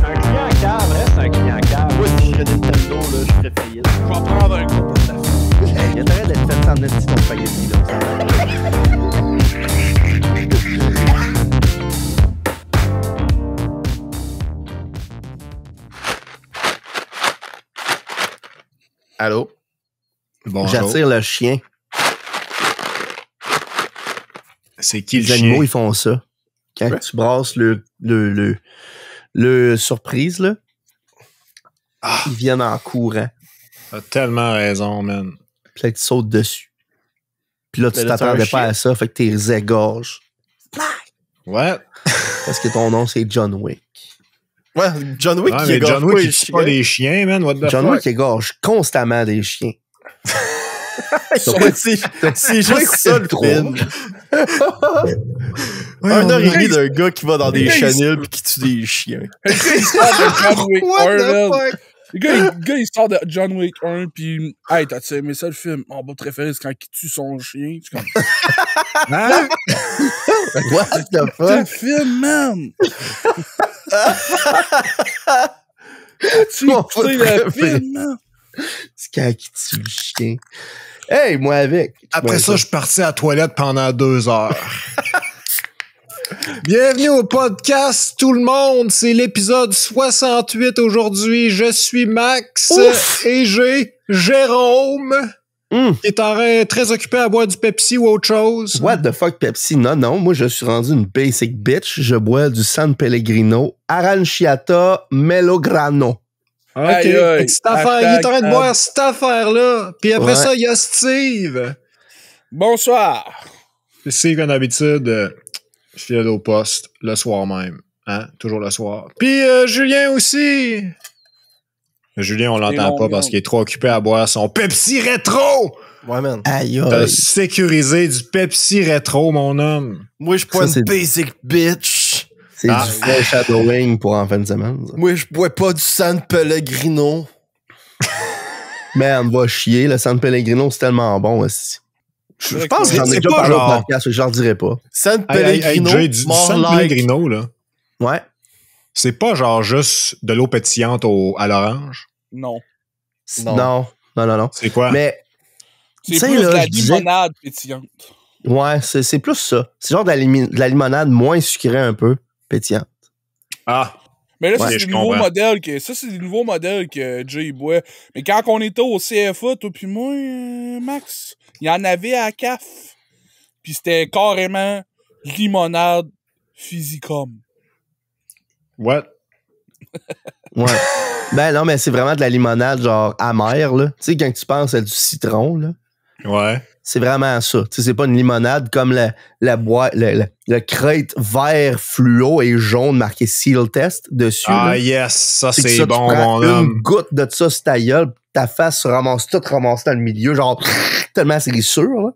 Un client cave reste un client cave. Moi, si je serais Nintendo, là, je ferais faillite. Je vais prendre un coup pour ta fille. Il y a intérêt d'être fait sans net ton spaghetti, là. Allô? Bonjour. J'attire le chien. C'est qui le Les animaux, chien? ils font ça. Quand tu brasses le surprise, là, ils viennent en courant. T'as tellement raison, man. Puis là, tu sautes dessus. Puis là, tu Mais là, t'attendais t'as pas un à ça, fait que t'es égorges. Ouais. Parce que ton nom, c'est John Wick. Ouais, John Wick Ouais, qui mais égorge John pas les Wick, il tue chiens. pas des chiens, man. What the John fuck? Wick égorge constamment des chiens. Ouais, c'est juste ça le trop. film. Un heure et demie d'un gars qui va dans des chenilles pis qui tue des chiens. Le gars, il sort de John Wick What 1, the man. fuck? Le gars, il sort de John Wick 1, pis hey, t'as-tu aimé ça le film? Mon beau préféré, c'est quand il tue son chien. C'est comme, Hein? What the c'est le fuck? film, man! Tu Mon écouté le préféré. film, man? C'est quand il tue le chien. Hey, moi avec. Après ça, je suis parti à la toilette pendant 2 heures. Bienvenue au podcast, tout le monde. C'est l'épisode 68 aujourd'hui. Je suis Max. Ouf! Et j'ai Jérôme qui est en train très occupé à boire du Pepsi ou autre chose. What the fuck, Pepsi? Non, moi, je suis rendu une basic bitch. Je bois du San Pellegrino Aranciata Melograno. OK. Aïe, aïe. Fait que cette affaire, il est en train de Hashtag boire cette affaire-là. Puis après Ouais. ça, il y a Steve. Bonsoir! Steve, comme d'habitude, je file au poste le soir même. Hein? Toujours le soir. Puis Julien aussi. Julien, on l'entend long, pas parce man. qu'il est trop occupé à boire son Pepsi Rétro. Ouais, man. Aïe, T'as aïe. sécurisé du Pepsi Rétro, mon homme. Moi, je suis pas Ça, une c'est- basic bitch. C'est Ah. du vrai shadowing pour en fin de semaine. ça. Moi, je bois pas du San Pellegrino. Man, va chier. Le San Pellegrino, c'est tellement bon aussi. Je pense que j'en ai C'est déjà pas parlé au genre- podcast, je leur dirai pas. San Hey, Pellegrino, Jay, du more San like. Pellegrino, là, Ouais. c'est pas genre juste de l'eau pétillante à l'orange. Non. Non. Non. C'est quoi? Mais, C'est Tu sais, plus là, de la je disais- limonade pétillante. ouais, c'est plus ça. C'est genre de la limonade moins sucrée un peu, pétillante. Ah, Mais là, Ouais, c'est je des nouveaux comprends. modèles c'est des nouveaux modèles que Jay boit. Mais quand on était au CFA, toi puis moi, Max, il y en avait à la CAF. Puis c'était carrément limonade physicum. what? Ouais. Ben non, mais c'est vraiment de la limonade genre amère, là. Tu sais, quand tu penses à du citron, là, Ouais. c'est vraiment ça. Tu sais, c'est pas une limonade comme la boîte, le crate vert fluo et jaune marqué Seal Test dessus. Ah, là. yes, ça, C'est que c'est ça, tu bon, prends mon une homme. goutte de ça sur ta gueule, ta face se ramasse toute ramassée dans le milieu, genre tellement c'est sûr, là.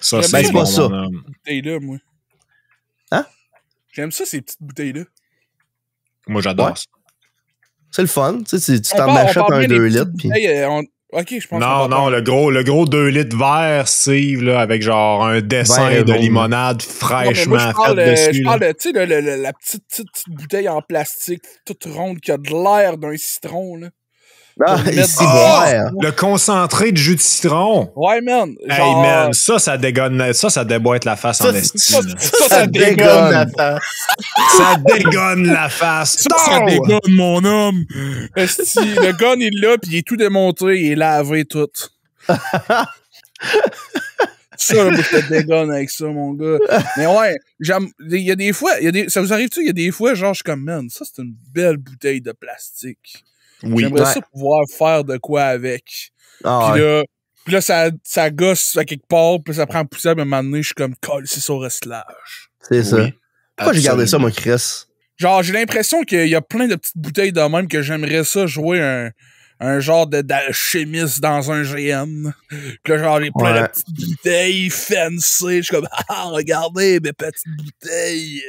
Ça, Ben, c'est c'est bon, pas ça. mon homme. Bouteilles-là, moi. Hein? J'aime ça, ces petites bouteilles-là. Moi, j'adore Ouais. ça. C'est le fun. Tu sais, tu On t'en parle- on achètes parle un bien des 2 petites litres. Puis... bouteilles, Ok, je pense Non, qu'on va non, parler. le gros 2 litres vert, Steve, là, avec genre un dessin Vert et de jaune. limonade Non, mais fraîchement moi, je parle, fait dessus. je là. parle de, tu sais, la petite bouteille en plastique, toute ronde, qui a de l'air d'un citron, là. Ah, Pour ici, mettre- boire. Le concentré de jus de citron. Ouais, man. Hey, Genre, man, ça dégonne, ça déboîte la face en esti. ça, là. ça dégonne. dégonne. la face. Ça dégonne la face. Ça Non! dégonne, mon homme. Esti, le gun, il est là, puis il est tout démonté, il est lavé, tout. Ça, là, moi, je te dégonne avec ça, mon gars. Mais ouais, il y a des fois, ça vous arrive-tu, il y a des fois, genre, je suis comme, man, ça, c'est une belle bouteille de plastique. Oui. J'aimerais Ouais. ça pouvoir faire de quoi avec. Ah, Puis ouais. là, ça gosse à quelque part, puis ça prend poussière, mais à un moment donné, je suis comme, c'est sur recelage. C'est ça. Oui, Pourquoi j'ai gardé ça, absolument. moi, Chris? Genre, j'ai l'impression qu'il y a plein de petites bouteilles de même que j'aimerais ça jouer un genre d'alchimiste dans un GN. Puis là, genre, j'ai plein Ouais. de petites bouteilles fancy. Je suis comme, regardez mes petites bouteilles.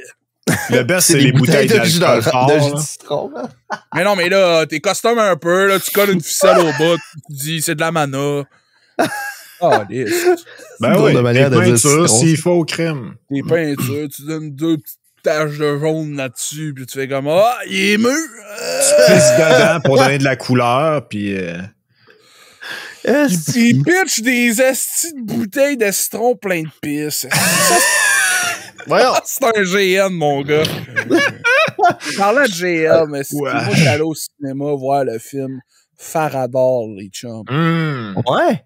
Le best, c'est les des bouteilles de jus d'alcool fort. de jus là. de citron, là. Mais non, mais là, t'es custom un peu, là, tu colles une ficelle au bas, tu dis, c'est de la mana. Ah, lisse. Ben drôle oui, de manière des de dire peintures citron. s'il faut au crème. Des peintures, tu donnes deux petites tache de jaune là-dessus, puis tu fais comme ah, il est mûr! Tu pisses dedans pour donner de la couleur, puis... Il pitch des astis de bouteilles de citron plein de pisse. Voyons. C'est un GN, mon gars. Parlant de GN, mais c'est moi qui allé au cinéma voir le film Farador, les chums. Ouais.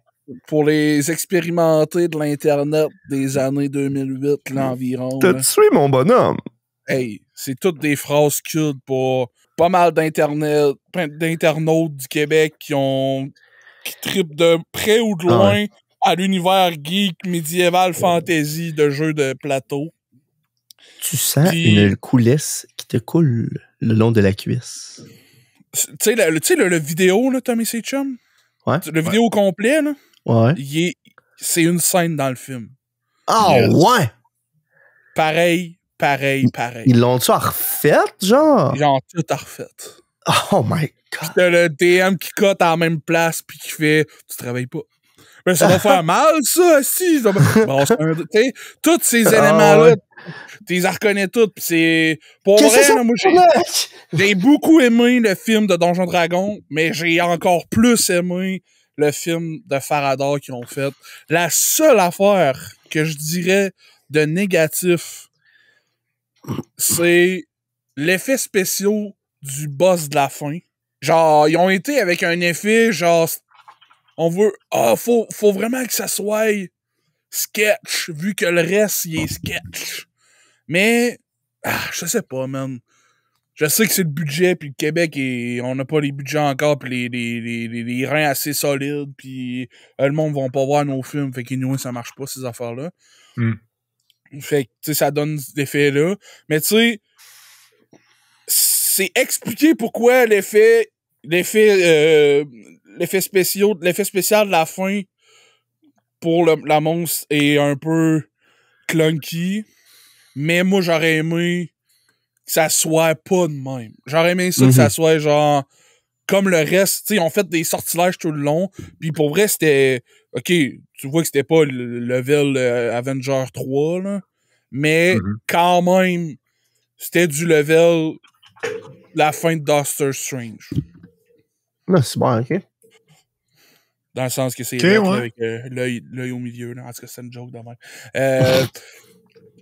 Pour les expérimentés de l'Internet des années 2008, là, environ. T'as là. tué mon bonhomme. Hey, c'est toutes des phrases cultes pour pas mal d'internautes du Québec qui trippent de près ou de loin à l'univers geek, médiéval, fantasy de jeux de plateau. Tu sens une coulisse qui te coule le long de la cuisse. Tu sais, le vidéo, là, Tommy C. Chum? Ouais. Le vidéo complet, là? Ouais. C'est une scène dans le film. Ouais! Pareil. Ils l'ont-tu refaite, genre? Ils ont tout refait. Oh my Pis God. t'as le DM qui cote à la même place pis qui fait « Tu travailles pas. » Ben, ça va faire mal, ça, si. Bon, t'sais, tous ces éléments-là, tu les reconnais tous. Pis c'est... Pour vrai, là, moi, j'ai beaucoup aimé le film de Donjon Dragon, mais j'ai encore plus aimé le film de Farador qu'ils ont fait. La seule affaire que je dirais de négatif, c'est l'effet spécial du boss de la fin. Genre, ils ont été avec un effet, genre, on veut, faut vraiment que ça soit sketch, vu que le reste, il est sketch. Mais, je sais pas, man. Je sais que c'est le budget, puis le Québec, on n'a pas les budgets encore, puis les reins assez solides, puis le monde va pas voir nos films, fait qu'anyway, ça marche pas, ces affaires-là. Fait que, tu sais, ça donne cet effet-là. Mais tu sais, c'est expliqué pourquoi l'effet spécial de la fin pour la monstre est un peu clunky. Mais moi, j'aurais aimé que ça soit pas de même. J'aurais aimé ça que ça soit genre comme le reste. Tu sais, ils ont fait des sortilèges tout le long. Puis pour vrai, c'était... OK, tu vois que c'était pas le level Avenger 3, là. Mais quand même, c'était du level la fin de Doctor Strange. Non, c'est bon, OK. Dans le sens que c'est avec l'œil au milieu. Là. En tout cas, c'est une joke de même.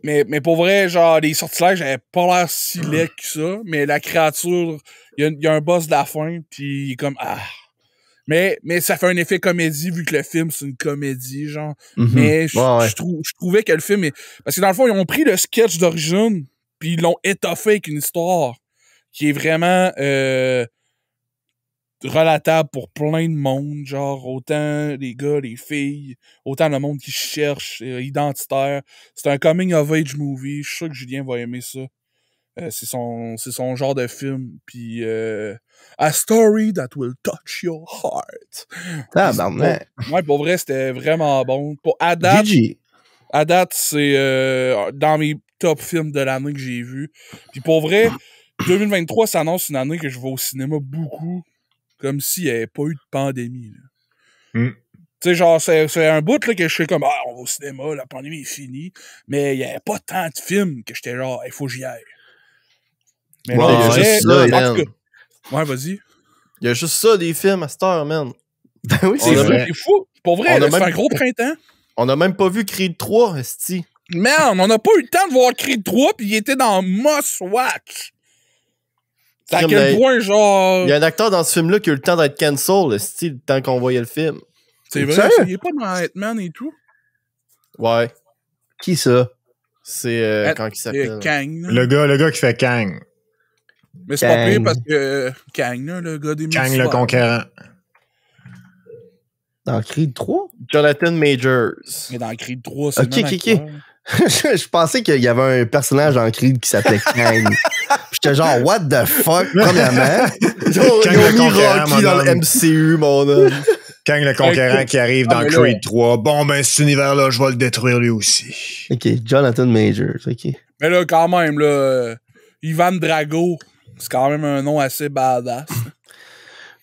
Mais pour vrai, genre, les sortilèges j'avais pas l'air si laid que ça. Mais la créature, il y a un boss de la fin, puis il est comme... Mais ça fait un effet comédie, vu que le film, c'est une comédie, genre. Mais je trouvais que le film... Parce que dans le fond, ils ont pris le sketch d'origine, puis ils l'ont étoffé avec une histoire qui est vraiment... relatable pour plein de monde, genre autant les gars, les filles, autant le monde qui cherche, identitaire. C'est un coming of age movie. Je suis sûr que Julien va aimer ça. C'est son genre de film. Puis A Story That Will Touch Your Heart. Pour vrai, c'était vraiment bon. À date, c'est dans mes top films de l'année que j'ai vu. Puis pour vrai, 2023 s'annonce une année que je vais au cinéma beaucoup. Comme s'il n'y avait pas eu de pandémie. Tu sais, genre, c'est un bout là, que je suis comme, on va au cinéma, la pandémie est finie. Mais il n'y avait pas tant de films que j'étais genre, il faut que j'y aille. Mais ouais, vas-y. Il y a juste ça, des films à cette heure, man. Ben oui, c'est fou. Pour vrai, c'est un gros printemps. On n'a même pas vu Creed 3, esti. Man, on n'a pas eu le temps de voir Creed 3, puis il était dans Must Watch. C'est à quel point, genre... Il y a un acteur dans ce film-là qui a eu le temps d'être cancel, esti, le temps qu'on voyait le film. C'est vrai, il est pas dans Ant-Man et tout. Ouais. Qui ça? C'est... quand il s'appelle? Kang. Le gars qui fait Kang. Mais c'est pas pire parce que Kang, là, le gars des Kang le conquérant. Dans Creed 3? Jonathan Majors. Mais dans Creed 3, c'est OK. Je pensais qu'il y avait un personnage dans Creed qui s'appelait Kang. J'étais genre, what the fuck, premièrement? Ils ont mis Rocky dans le MCU, mon homme. Kang le conquérant qui arrive dans Creed 3. Bon, ben, cet univers-là, je vais le détruire lui aussi. OK, Jonathan Majors, OK. Mais là, quand même, là, Ivan Drago, c'est quand même un nom assez badass.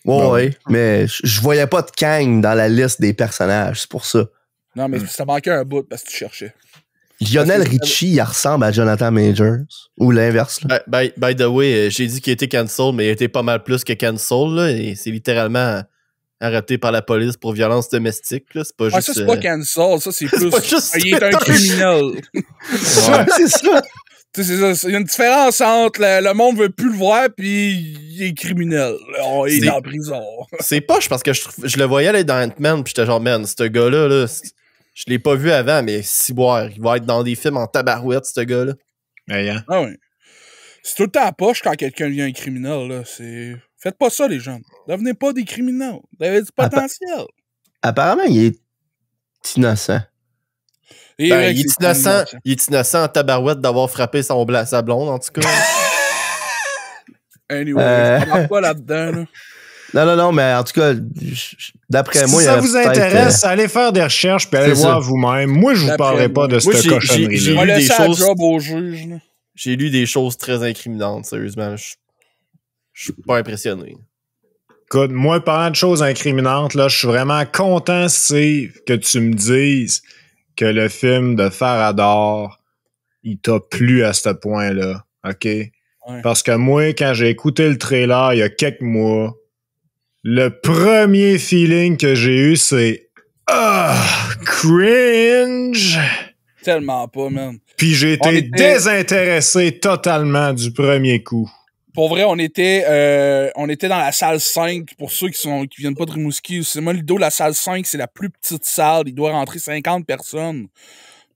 Ouais, mais je voyais pas de Kang dans la liste des personnages, c'est pour ça. Non, mais ça manquait un bout parce que tu cherchais. Lionel Richie, il ressemble à Jonathan Majors. Ou l'inverse, là. By the way, j'ai dit qu'il était cancel, mais il était pas mal plus que cancel, là. Et c'est littéralement arrêté par la police pour violence domestique, là. C'est pas juste. Ça, c'est pas cancel. Ça, c'est plus. pas juste Il est un criminel. Ouais, c'est ça. Tu sais, c'est ça. Il y a une différence entre le monde veut plus le voir puis il est criminel. Il est en prison. C'est poche parce que je le voyais aller dans Ant-Man pis j'étais genre, man, ce gars-là, là, je l'ai pas vu avant, mais ciboire, il va être dans des films en tabarouette, ce gars-là. Hein? Ah oui. C'est tout le temps poche quand quelqu'un devient un criminel, là. Faites pas ça, les jeunes. Devenez pas des criminels. Vous avez du potentiel. Apparemment, il est innocent. Et Ben, mec, il est innocent en tabarouette d'avoir frappé sa blonde, en tout cas. Anyway, je parle pas là-dedans, là. Non, mais en tout cas, d'après moi, si il y ça aurait vous peut-être, intéresse, allez faire des recherches puis allez c'est voir ça. vous-même. Moi, je vous D'après parlerai pas moi. de Moi, cette j'ai cochonnerie-là. On va lu des laisser la choses- job au juge, là. J'ai lu des choses très incriminantes, sérieusement. Je suis pas impressionné. Écoute, moi, parlant de choses incriminantes, là, je suis vraiment content, Steve, que tu me dises que le film de Farador, il t'a plu à ce point-là. OK? Ouais. Parce que moi, quand j'ai écouté le trailer il y a quelques mois, le premier feeling que j'ai eu, c'est cringe! Tellement pas, man. Puis j'ai On été était- désintéressé totalement du premier coup. Pour vrai, on était dans la salle 5. Pour ceux qui viennent pas de Rimouski, c'est moi Lido, la salle 5, c'est la plus petite salle. Il doit rentrer 50 personnes.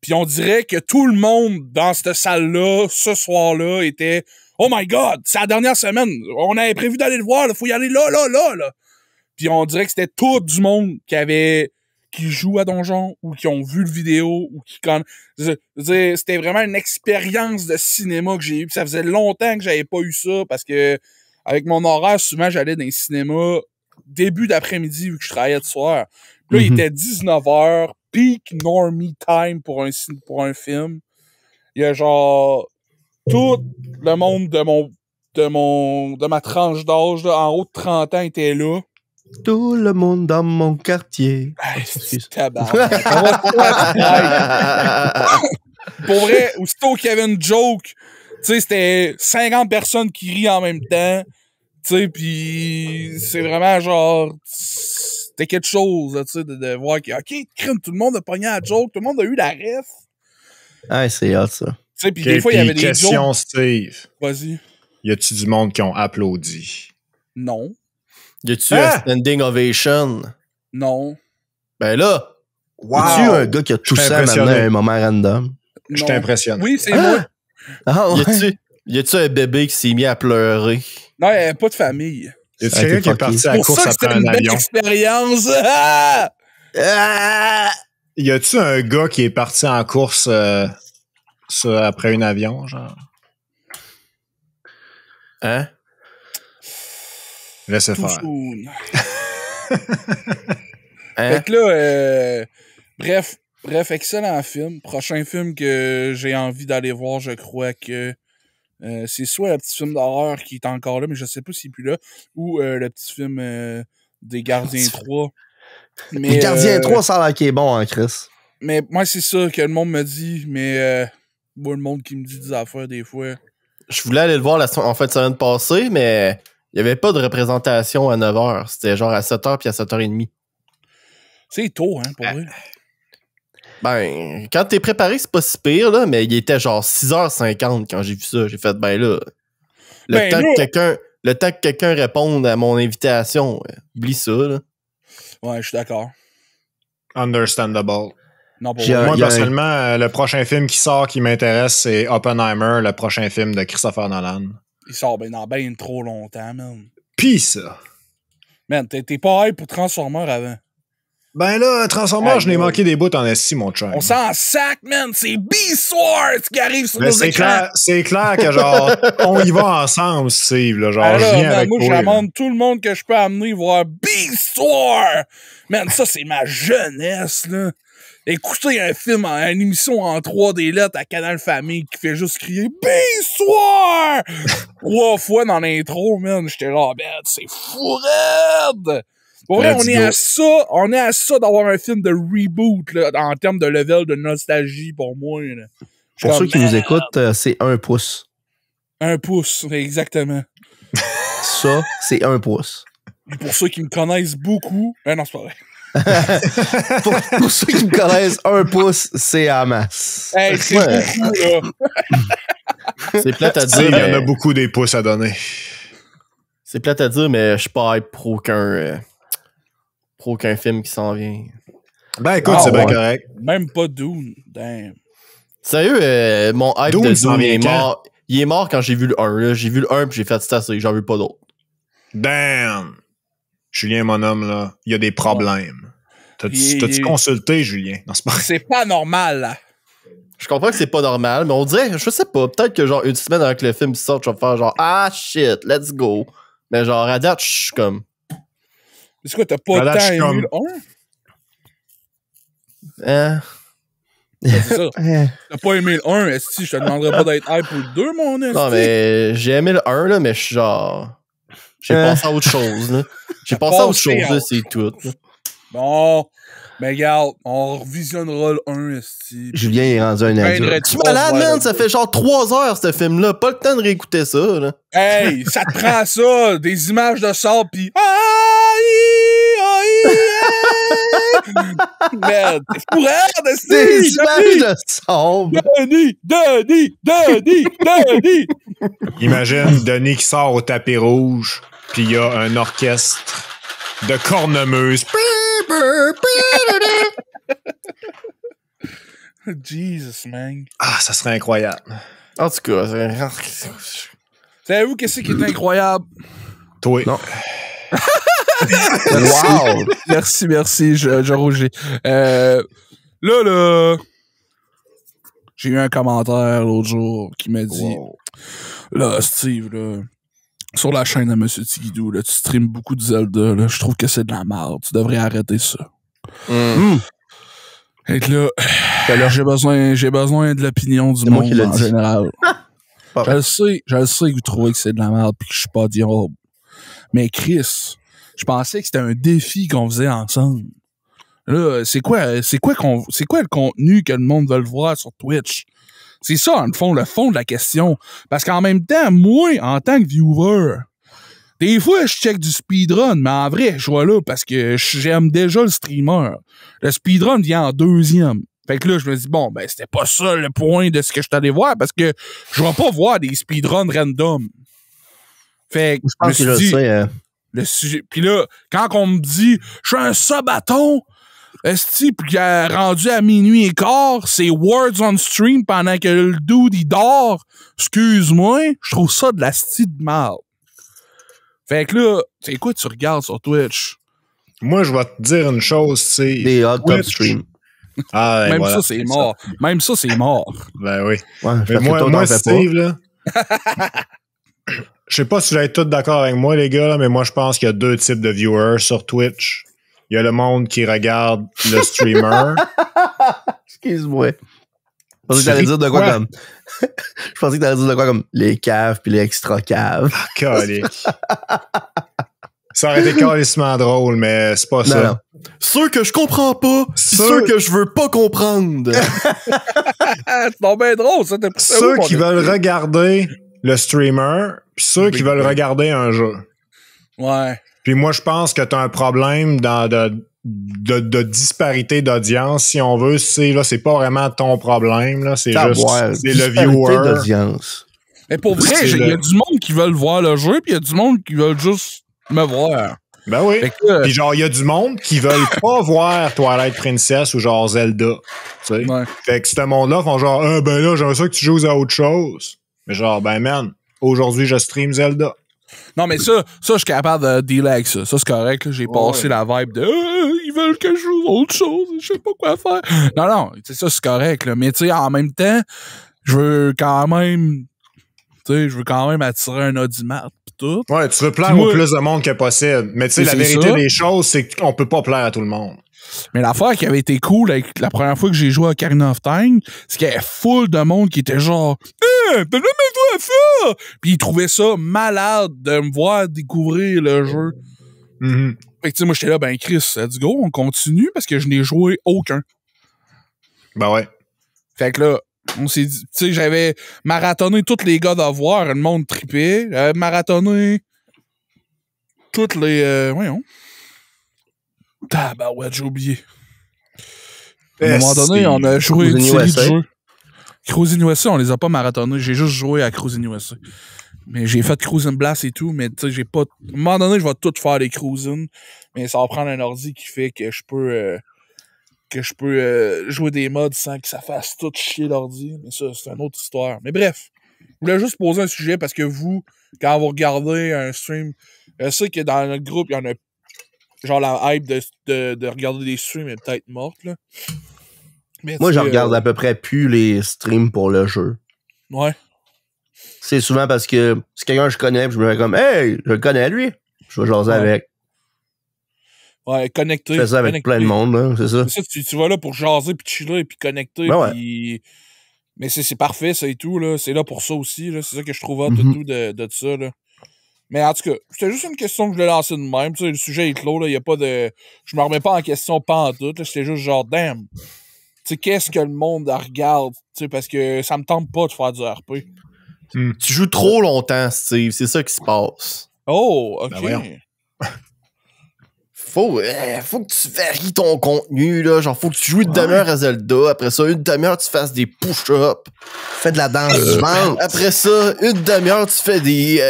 Puis on dirait que tout le monde dans cette salle-là, ce soir-là, était « Oh my God, c'est la dernière semaine. On avait prévu d'aller le voir. Il faut y aller là. » Puis on dirait que c'était tout du monde qui joue à Donjon ou qui ont vu le vidéo ou qui connaissent. Je veux dire, c'était vraiment une expérience de cinéma que j'ai eu. Puis ça faisait longtemps que j'avais pas eu ça parce que avec mon horaire, souvent j'allais dans les cinémas début d'après-midi vu que je travaillais de soir. Puis là, il était 19h, peak normie time pour un film. Il y a genre tout le monde de ma tranche d'âge, là, en haut de 30 ans, était là. Tout le monde dans mon quartier. C'est tabarnak. On va te faire. Pour vrai, aussitôt qu'il y avait une joke, tu sais, c'était 50 personnes qui rient en même temps. Tu sais, pis c'est vraiment genre, c'était quelque chose, tu sais, de voir que, OK, crime, tout le monde a pogné la joke, tout le monde a eu la ref. Ah, c'est hot, ça. Tu sais, pis OK, des fois, il y puis avait des question, jokes. Steve. Vas-y. Y a-tu du monde qui ont applaudi? Non. Y a-tu un standing ovation? Non. Ben là, Y a-tu un gars qui a toussé maintenant impressionné. à un moment random? Je Non. t'impressionne. Oui, c'est moi. Ah, ouais. Y a-tu un bébé qui s'est mis à pleurer? Non, il n'y avait pas de famille. Y a-tu Ça a quelqu'un été qui est fucké. parti à la Pour course ça que après c'était un une belle avion? expérience. Ah! Ah! Y a-tu un gars qui est parti en course après un avion, genre? Hein? Laissez Tout faire. soon. Hein? Fait que là, bref, excellent film. Prochain film que j'ai envie d'aller voir, je crois que c'est soit le petit film d'horreur qui est encore là, mais je sais pas s'il est plus là, ou le petit film des Gardiens 3. Mais, Les Gardiens 3, ça a l'air qu'il est bon, hein, Chris. Mais moi, c'est ça que le monde me dit, mais moi, le monde qui me dit des affaires des fois. Je voulais aller le voir en fin de semaine passée, mais il n'y avait pas de représentation à 9h. C'était genre à 7h puis à 7h30. C'est tôt, hein, pour vrai. Ben, quand t'es préparé, c'est pas si pire, là, mais il était genre 6h50 quand j'ai vu ça. J'ai fait, ben là, Ben là- le temps que quelqu'un réponde à mon invitation, oublie ça, là. Ouais, je suis d'accord. Understandable. Non, pour J'ai vrai. Moi, y a personnellement, le prochain film qui sort qui m'intéresse, c'est Oppenheimer, le prochain film de Christopher Nolan. Il sort dans ben trop longtemps, man. Pis ça. Man, t'es pas hype pour Transformers avant. Ben là, Transformers, Aïe, je n'ai aïe. manqué des bouts en esti, mon chum. On s'en sac, man! C'est Beast Wars qui arrive sur Mais nos c'est écrans! clair que genre, on y va ensemble, Steve, là, genre, Alors, je viens man, avec moi, toi. là. j'amende tout le monde que je peux amener voir Beast Wars! Man, ça, c'est ma jeunesse, là. Écouter un film, une émission en 3D lettres à Canal Famille qui fait juste crier Beast Wars! 3 fois dans l'intro, man. J'étais là, man, c'est fou raide! Pour vrai, Let's on est à ça d'avoir un film de reboot, là, en termes de level de nostalgie pour moi, là. Pour ceux qui nous écoutent, c'est 1 pouce. 1 pouce, exactement. Ça, c'est 1 pouce. Et pour ceux qui me connaissent beaucoup, non, c'est pas vrai. Pour ceux qui me connaissent, 1 pouce, c'est à masse. Hey, c'est beaucoup, là. C'est plate à Tu sais, dire, il y en a mais... beaucoup des pouces à donner. C'est plate à dire, mais je suis pas hype pour aucun film qui s'en vient. Ben écoute, Ah, c'est bien ouais. correct. Même pas Dune. Damn. Sérieux, mon hype Dune, de s'en Dune, vient il est quand? mort. Il est mort quand j'ai vu le 1. Là. J'ai vu le 1 puis j'ai fait c'est assez, j'en veux pas d'autre. Damn! Julien, mon homme, là, il y a des problèmes. T'as-tu consulté, Julien? Non, c'est pas... C'est pas normal, là. Je comprends que c'est pas normal, mais on dirait, je sais pas, peut-être que genre une semaine avant que le film sorte, je vais faire genre ah shit, let's go. Mais genre à date, je suis comme. C'est quoi, t'as pas Là, tant je suis aimé comme- le 1? Eh. C'est ça. T'as pas aimé le 1, est-ce que je te demanderais pas d'être hype pour le 2, mon esti? Non, mais j'ai aimé le 1, là, mais je suis genre. J'ai pensé à autre chose, là. J'ai pensé à autre chose, là, c'est tout. Là. Bon, mais regarde, on revisionnera le 1, esti. Julien est rendu un adulte. Ben, Tu es malade, man? Ça fait genre 3 heures, ce film-là. Pas le temps de réécouter ça, là. Hey, ça te prend ça, des images de sable, pis... Merde, t'es fourrade, esti! Des images de sombre. Denis! Imagine Denis qui sort au tapis rouge, puis il y a un orchestre de cornemuse. Jesus, man. Ah, ça serait incroyable. En tout cas, Savez-vous qu'est-ce qui est incroyable? Toi. Non. Wow! Merci, je rougis. Là, j'ai eu un commentaire l'autre jour qui m'a dit, là, Steve, là, sur la chaîne de Monsieur Tigidou, là, tu streames beaucoup de Zelda, là, je trouve que c'est de la merde, tu devrais arrêter ça. Et que là, j'ai besoin de l'opinion du moi monde qui l'ai en dit. général. Pas Je sais que vous trouvez que c'est de la merde pis que je suis pas diable. Mais Chris, je pensais que c'était un défi qu'on faisait ensemble. Là, c'est quoi le contenu que le monde veut le voir sur Twitch? C'est ça, en fond, le fond de la question. Parce qu'en même temps, moi, en tant que viewer, des fois, je check du speedrun, mais en vrai, je vois là parce que j'aime déjà le streamer. Le speedrun vient en deuxième. Fait que là, je me dis, bon, ben, c'était pas ça le point de ce que je suis allé voir parce que je vais pas voir des speedruns random. Fait que Je pense que je dit, sais. le sujet. Puis là, quand on me dit, je suis un sabaton, esti, puis rendu à minuit et quart, c'est Words on Stream pendant que le dude, il dort. Excuse-moi, je trouve ça de la style de merde. Fait que là, c'est quoi tu regardes sur Twitch? Moi, je vais te dire une chose, c'est... Des hot top Twitch. stream. Ah, Même voilà, ça, c'est mort. Même ça, c'est mort. Ben oui. Ouais, Mais parce que moi, toi, t'en fais Steve, là... Je sais pas si vous êtes tous d'accord avec moi, les gars, là, mais moi, je pense qu'il y a 2 types de viewers sur Twitch. Il y a le monde qui regarde le streamer. Excuse-moi. Je pensais que t'allais dire de quoi comme. Je pensais que t'allais dire de quoi comme les caves puis les extra caves. Calique. Ça aurait été carrément drôle, mais c'est pas ça. Non. Ceux que je comprends pas, pis ceux que je veux pas comprendre. C'est donc bien drôle, ça. Ceux qui veulent regarder le streamer, puis ceux qui veulent regarder un jeu. Ouais. Puis moi, je pense que t'as un problème de disparité d'audience, si on veut. C'est pas vraiment ton problème, là. C'est juste c'est le viewer. d'audience. Mais pour vrai, C'est il y a le- du monde qui veulent voir le jeu, puis il y a du monde qui veulent juste me voir. Ben oui. Fait que, Puis genre, il y a du monde qui veulent pas voir Twilight Princess ou genre Zelda. Tu sais? ouais. Fait que ce monde-là font genre, ah ben là, j'aimerais ça que tu joues à autre chose. Mais genre, ben man, aujourd'hui, je stream Zelda. Non, mais ça, je suis capable de dealer avec ça. Ça, c'est correct. Là. J'ai passé la vibe de ils veulent que je joue autre chose. Je sais pas quoi faire. Non, tu sais, ça, c'est correct. Là. Mais tu sais, en même temps, je veux quand même attirer un audimat pis tout. Ouais, tu veux plaire Puis moi- au plus de monde que possible. Mais tu sais, la C'est vérité ça. des choses, c'est qu'on peut pas plaire à tout le monde. Mais l'affaire qui avait été cool avec la première fois que j'ai joué à Ocarina of Time, c'est qu'il y avait full de monde qui était genre t'as jamais joué à ça! Puis ils trouvaient ça malade de me voir découvrir le jeu. Mhm. Fait que tu sais, moi, j'étais là, ben Chris, let's go, on continue parce que je n'ai joué aucun. Ben ouais. Fait que là, on s'est dit, tu sais, j'avais marathonné tous les gars d'avoir, le monde tripait. J'avais marathonné toutes les. Voyons. Tabarouette, j'ai oublié. À un moment donné, on a joué une série de jeux. Cruising USA, on les a pas marathonnés. J'ai juste joué à Cruising USA. Mais j'ai fait Cruising Blast et tout, mais tu sais, j'ai pas. À un moment donné, je vais tout faire les Cruising. Mais ça va prendre un ordi qui fait que je peux. Jouer des mods sans que ça fasse tout chier l'ordi. Mais ça, c'est une autre histoire. Mais bref, je voulais juste poser un sujet parce que vous, quand vous regardez un stream, je sais que dans notre groupe, il y en a genre la hype de regarder des streams est peut-être morte, là. Mais Moi, je regarde à peu près plus les streams pour le jeu. Ouais. C'est souvent parce que c'est quelqu'un que je connais, puis je me mets comme, hey, je le connais, lui. Je vais jaser avec. Ouais, connecter. Je fais ça avec plein de monde, là, c'est ça. C'est ça, tu vas là pour jaser, puis chiller, puis connecter, Ben ouais. puis... Mais c'est parfait, ça et tout, là. C'est là pour ça aussi, là. C'est ça que je trouve hot de ça, là. Mais en tout cas, c'était juste une question que je voulais lancer de même. Tu sais, le sujet est clos, là. Y a pas de... Je me remets pas en question pantoute, là. C'était juste genre, damn. Tu sais, qu'est-ce que le monde regarde? Tu sais, parce que ça me tente pas de faire du RP. Tu joues trop longtemps, Steve. C'est ça qui se passe. Oh, OK. Ben Faut que tu varies ton contenu, là. Genre, faut que tu joues une demi-heure à Zelda. Après ça, une demi-heure, tu fasses des push-ups. Fais de la danse du ventre. Après ça, une demi-heure, tu fais des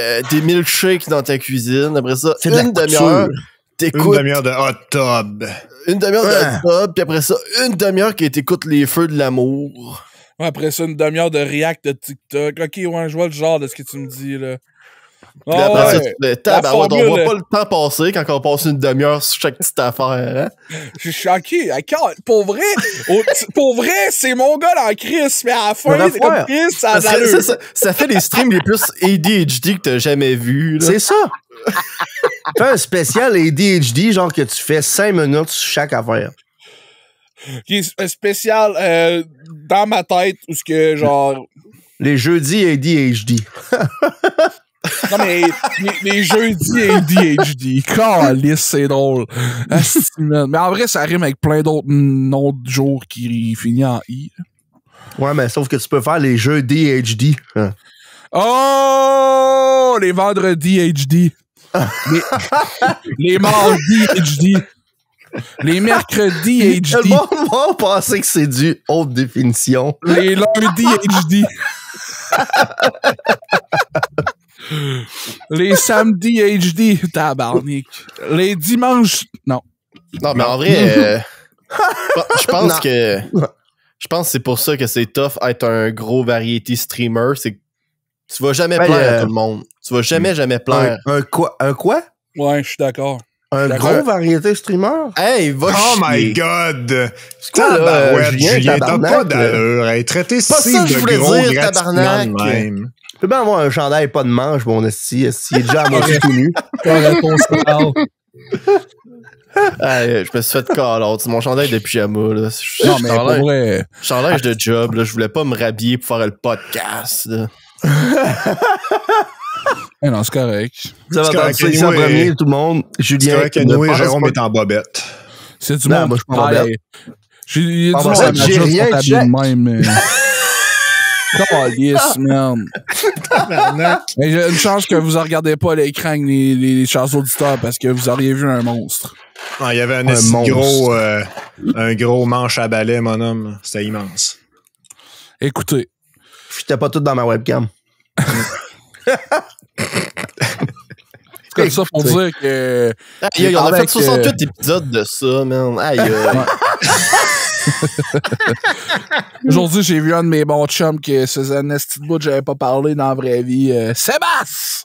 milkshakes dans ta cuisine. Après ça, Fais de la une demi-heure, couture. t'écoutes. Une demi-heure de hot tub. Une demi-heure de top, puis après ça, une demi-heure que t'écoutes les feux de l'amour. Ouais, après ça, une demi-heure de react de TikTok. OK, ouais, je vois le genre de ce que tu me dis, là. Puis Ah après ça, ouais. tu fais tabarouette, on formule, voit pas le temps passer quand on passe une demi-heure sur chaque petite affaire, hein? Je suis choqué. Pour vrai, c'est mon gars dans Chris, mais à la fin, c'est comme Chris, ça a Parce que d'allure. ça fait les streams les plus ADHD que t'as jamais vus, là. C'est ça. Fais un spécial ADHD, genre que tu fais 5 minutes sur chaque affaire. Qui est un spécial dans ma tête, où ce que, genre... Les jeudis ADHD. Non, mais les jeudis ADHD. Calisse, c'est drôle. Asti, man. Mais en vrai, ça rime avec plein d'autres noms de jours qui finissent en I. Ouais, mais sauf que tu peux faire les jeudis HD. Hein. Oh! Les vendredis HD. Les mardis HD. Les mercredis Le HD. monde va penser que c'est du haute définition. Les lundis HD. Les samedis HD. Tabarnak. Les dimanches. Non. Non, mais en vrai, je pense que... Je pense que c'est pour ça que c'est tough être un gros variety streamer. C'est que tu vas jamais plaire à tout le monde. Tu vas jamais plaire. Un quoi? Un quoi? Ouais, je suis d'accord. Un gros variété streamer? Hey, va Oh chier. my god! C'est quoi, là, Tabarouette, Julien, Julien, t'as tabarnak, pas d'allure. Hey, traiter Pas si ça que je de voulais gros dire, gratifiant tabarnak. de même. Tu peux bien avoir un chandail pas de manche, mon esti. Il est déjà à moitié tout nu. Hey, je me suis fait call-out. C'est mon chandail de pyjama, là. Non, mais pour vrai. Chandail de job, là. Je voulais pas me rhabiller pour faire le podcast, là. Eh non, c'est correct. Vous avez C'est entendu correct, ça ici en anyway. premier, tout le monde. C'est Julien. vrai que ne nous, pense Jérôme pas- est en bobette. C'est du Non, monde moi, qui je suis pas parle. J'ai du Ah, monde bah, à ma j'ai job rien qui sont habillés check. de même, mais... Calisse, man. Mais j'ai une chance que vous regardez pas à l'écran avec les chers auditeurs parce que vous auriez vu un monstre. Ah, il y avait un monstre. gros manche à balai, mon homme. C'était immense. Écoutez. J'étais pas tout dans ma webcam. C'est comme ça pour dire que... Aïe, on a fait avec, 68 épisodes de ça, man. Aïe, Aujourd'hui, j'ai vu un de mes bons chums qui se faisait un esti de bout que j'avais pas parlé dans la vraie vie. Sébastien!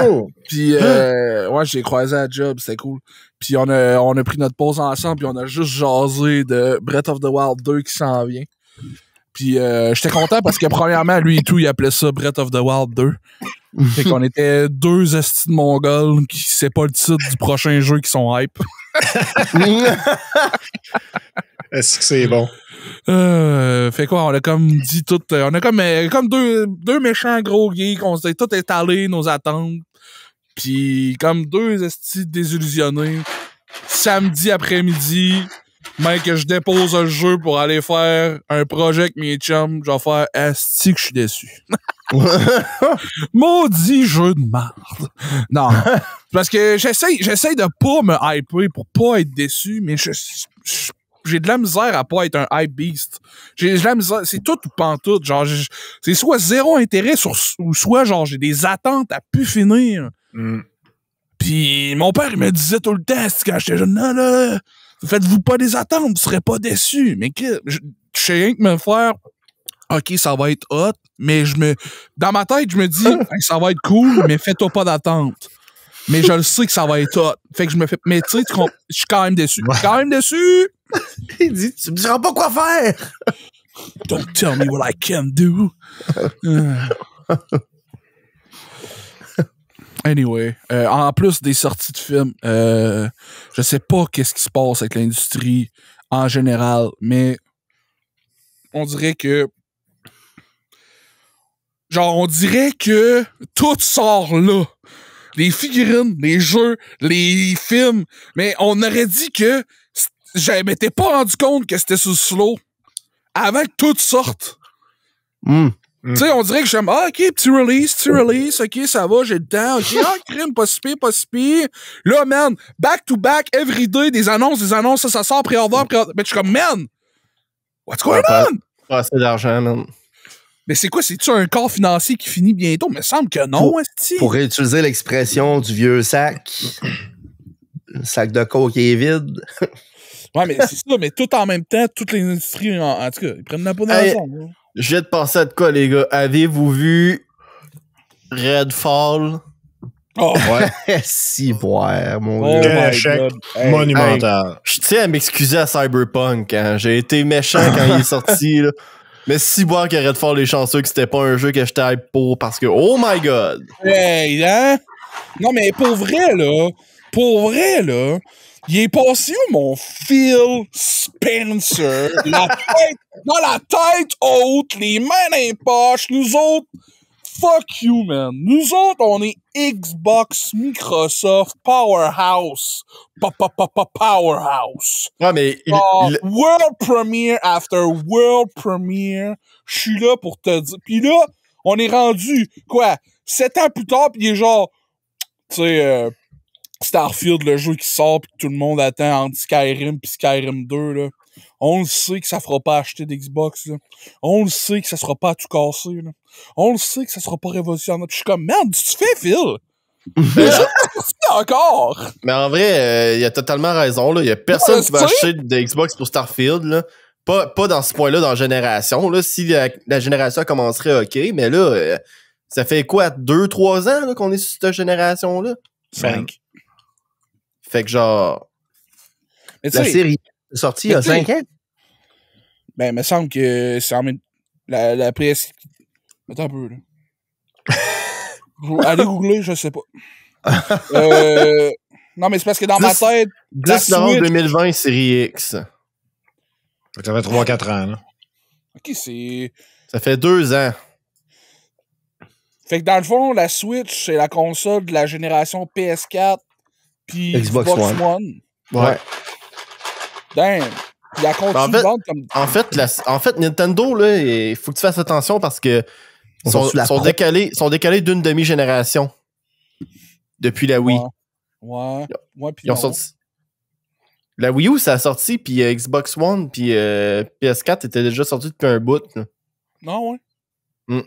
Oh! Puis, ouais, j'ai croisé à job, c'était cool. Puis, on a pris notre pause ensemble, puis on a juste jasé de Breath of the Wild 2 qui s'en vient. Puis, j'étais content parce que, premièrement, lui et tout, il appelait ça Breath of the Wild 2. Fait qu'on était deux estis de Mongols qui sait pas le titre du prochain jeu qui sont hype. Est-ce que c'est bon? Fait quoi, on a comme dit tout, on a comme deux méchants gros geeks, on s'est tout étalé nos attentes, puis comme deux estis désillusionnés, samedi après-midi, mais que je dépose le jeu pour aller faire un projet avec mes chums, je vais faire asti que je suis déçu. Maudit jeu de merde. Non. Parce que j'essaie de pas me hyper pour pas être déçu, mais j'ai de la misère à pas être un hype beast. J'ai de la misère, c'est tout ou pantoute. Genre, c'est soit zéro intérêt ou soit genre j'ai des attentes à pu finir. Puis mon père, il me disait tout le temps, quand j'étais jeune, non, là, faites-vous pas des attentes, vous serez pas déçus. Mais je sais rien que me faire, OK, ça va être hot, mais dans ma tête, je me dis, hey, ça va être cool, mais fais-toi pas d'attente. Mais je le sais que ça va être hot. Fait que je me fais, mais tu sais, je suis quand même déçu. Je suis quand même déçu. Il dit, tu me diras pas quoi faire. Don't tell me what I can do. Anyway, en plus des sorties de films, je sais pas qu'est-ce qui se passe avec l'industrie en général, mais on dirait que tout sort là. Les figurines, les jeux, les films, mais on aurait dit que je m'étais pas rendu compte que c'était sur slow avant que tout sorte. Tu sais, on dirait que j'aime, OK, petit release, OK, ça va, j'ai le temps, OK, crime, pas si pire. Là, man, back to back, every day, des annonces, ça sort, pré-order. Mais je suis comme, man, what's going on? Pas assez d'argent, man. Mais c'est quoi, c'est-tu un corps financier qui finit bientôt? Il me semble que non, esti. Pour réutiliser l'expression du vieux sac, le sac de coke est vide. Ouais, mais c'est ça, mais tout en même temps, toutes les industries, en tout cas, ils prennent la peau dans l'ensemble. Je vais te passer à de quoi, les gars? Avez-vous vu Redfall? Oh, Ouais. Si, voir, mon Quel gars. échec Hey, monumental. Je tiens à m'excuser à Cyberpunk, hein. J'ai été méchant quand il est sorti, là. Mais si boire que Redfall est chanceux que c'était pas un jeu que j'étais hype pour parce que, oh my god! Hey, hein? Non, mais pour vrai, là, il est passé où mon Phil Spencer? Dans la tête haute, les mains dans les poches, nous autres, fuck you, man. Nous autres, on est Xbox, Microsoft, Powerhouse. Powerhouse. Ouais, mais... World Premiere after World Premiere. Je suis là pour te dire. Puis là, on est rendu, 7 ans plus tard, pis il est genre, tu sais, Starfield, le jeu qui sort pis que tout le monde attend entre Skyrim pis Skyrim 2, là. On le sait que ça fera pas acheter d'Xbox, là. On le sait que ça sera pas à tout casser, là. On le sait que ça sera pas révolutionnaire. Pis je suis comme, merde, tu fais, Phil? Encore! Mais en vrai, il a totalement raison, là. Il y a personne qui va acheter de Xbox pour Starfield, là. Pas dans ce point-là, dans la génération, là. Si la génération commencerait, OK, mais là, ça fait quoi, 2-3 ans, là, qu'on est sur cette génération-là? 5. Fait que genre... Mais La série est sortie il y a 5 ans. Ben, il me semble que c'est en même... La PS... Attends un peu, là. Allez googler, je sais pas. Non, mais c'est parce que dans ma tête... 10 novembre 2020, série X. Ça fait 3-4 ans, là. OK, c'est... Ça fait 2 ans. Fait que dans le fond, la Switch, c'est la console de la génération PS4 puis Xbox One. Ouais. Damn. Puis elle continue de vendre comme... En fait, Nintendo, là, il faut que tu fasses attention parce que sont décalés d'une demi-génération depuis la Wii. Ouais, puis ils ont sorti... La Wii U, ça a sorti, puis Xbox One, puis PS4 était déjà sorti depuis un bout. Là. Non, ouais.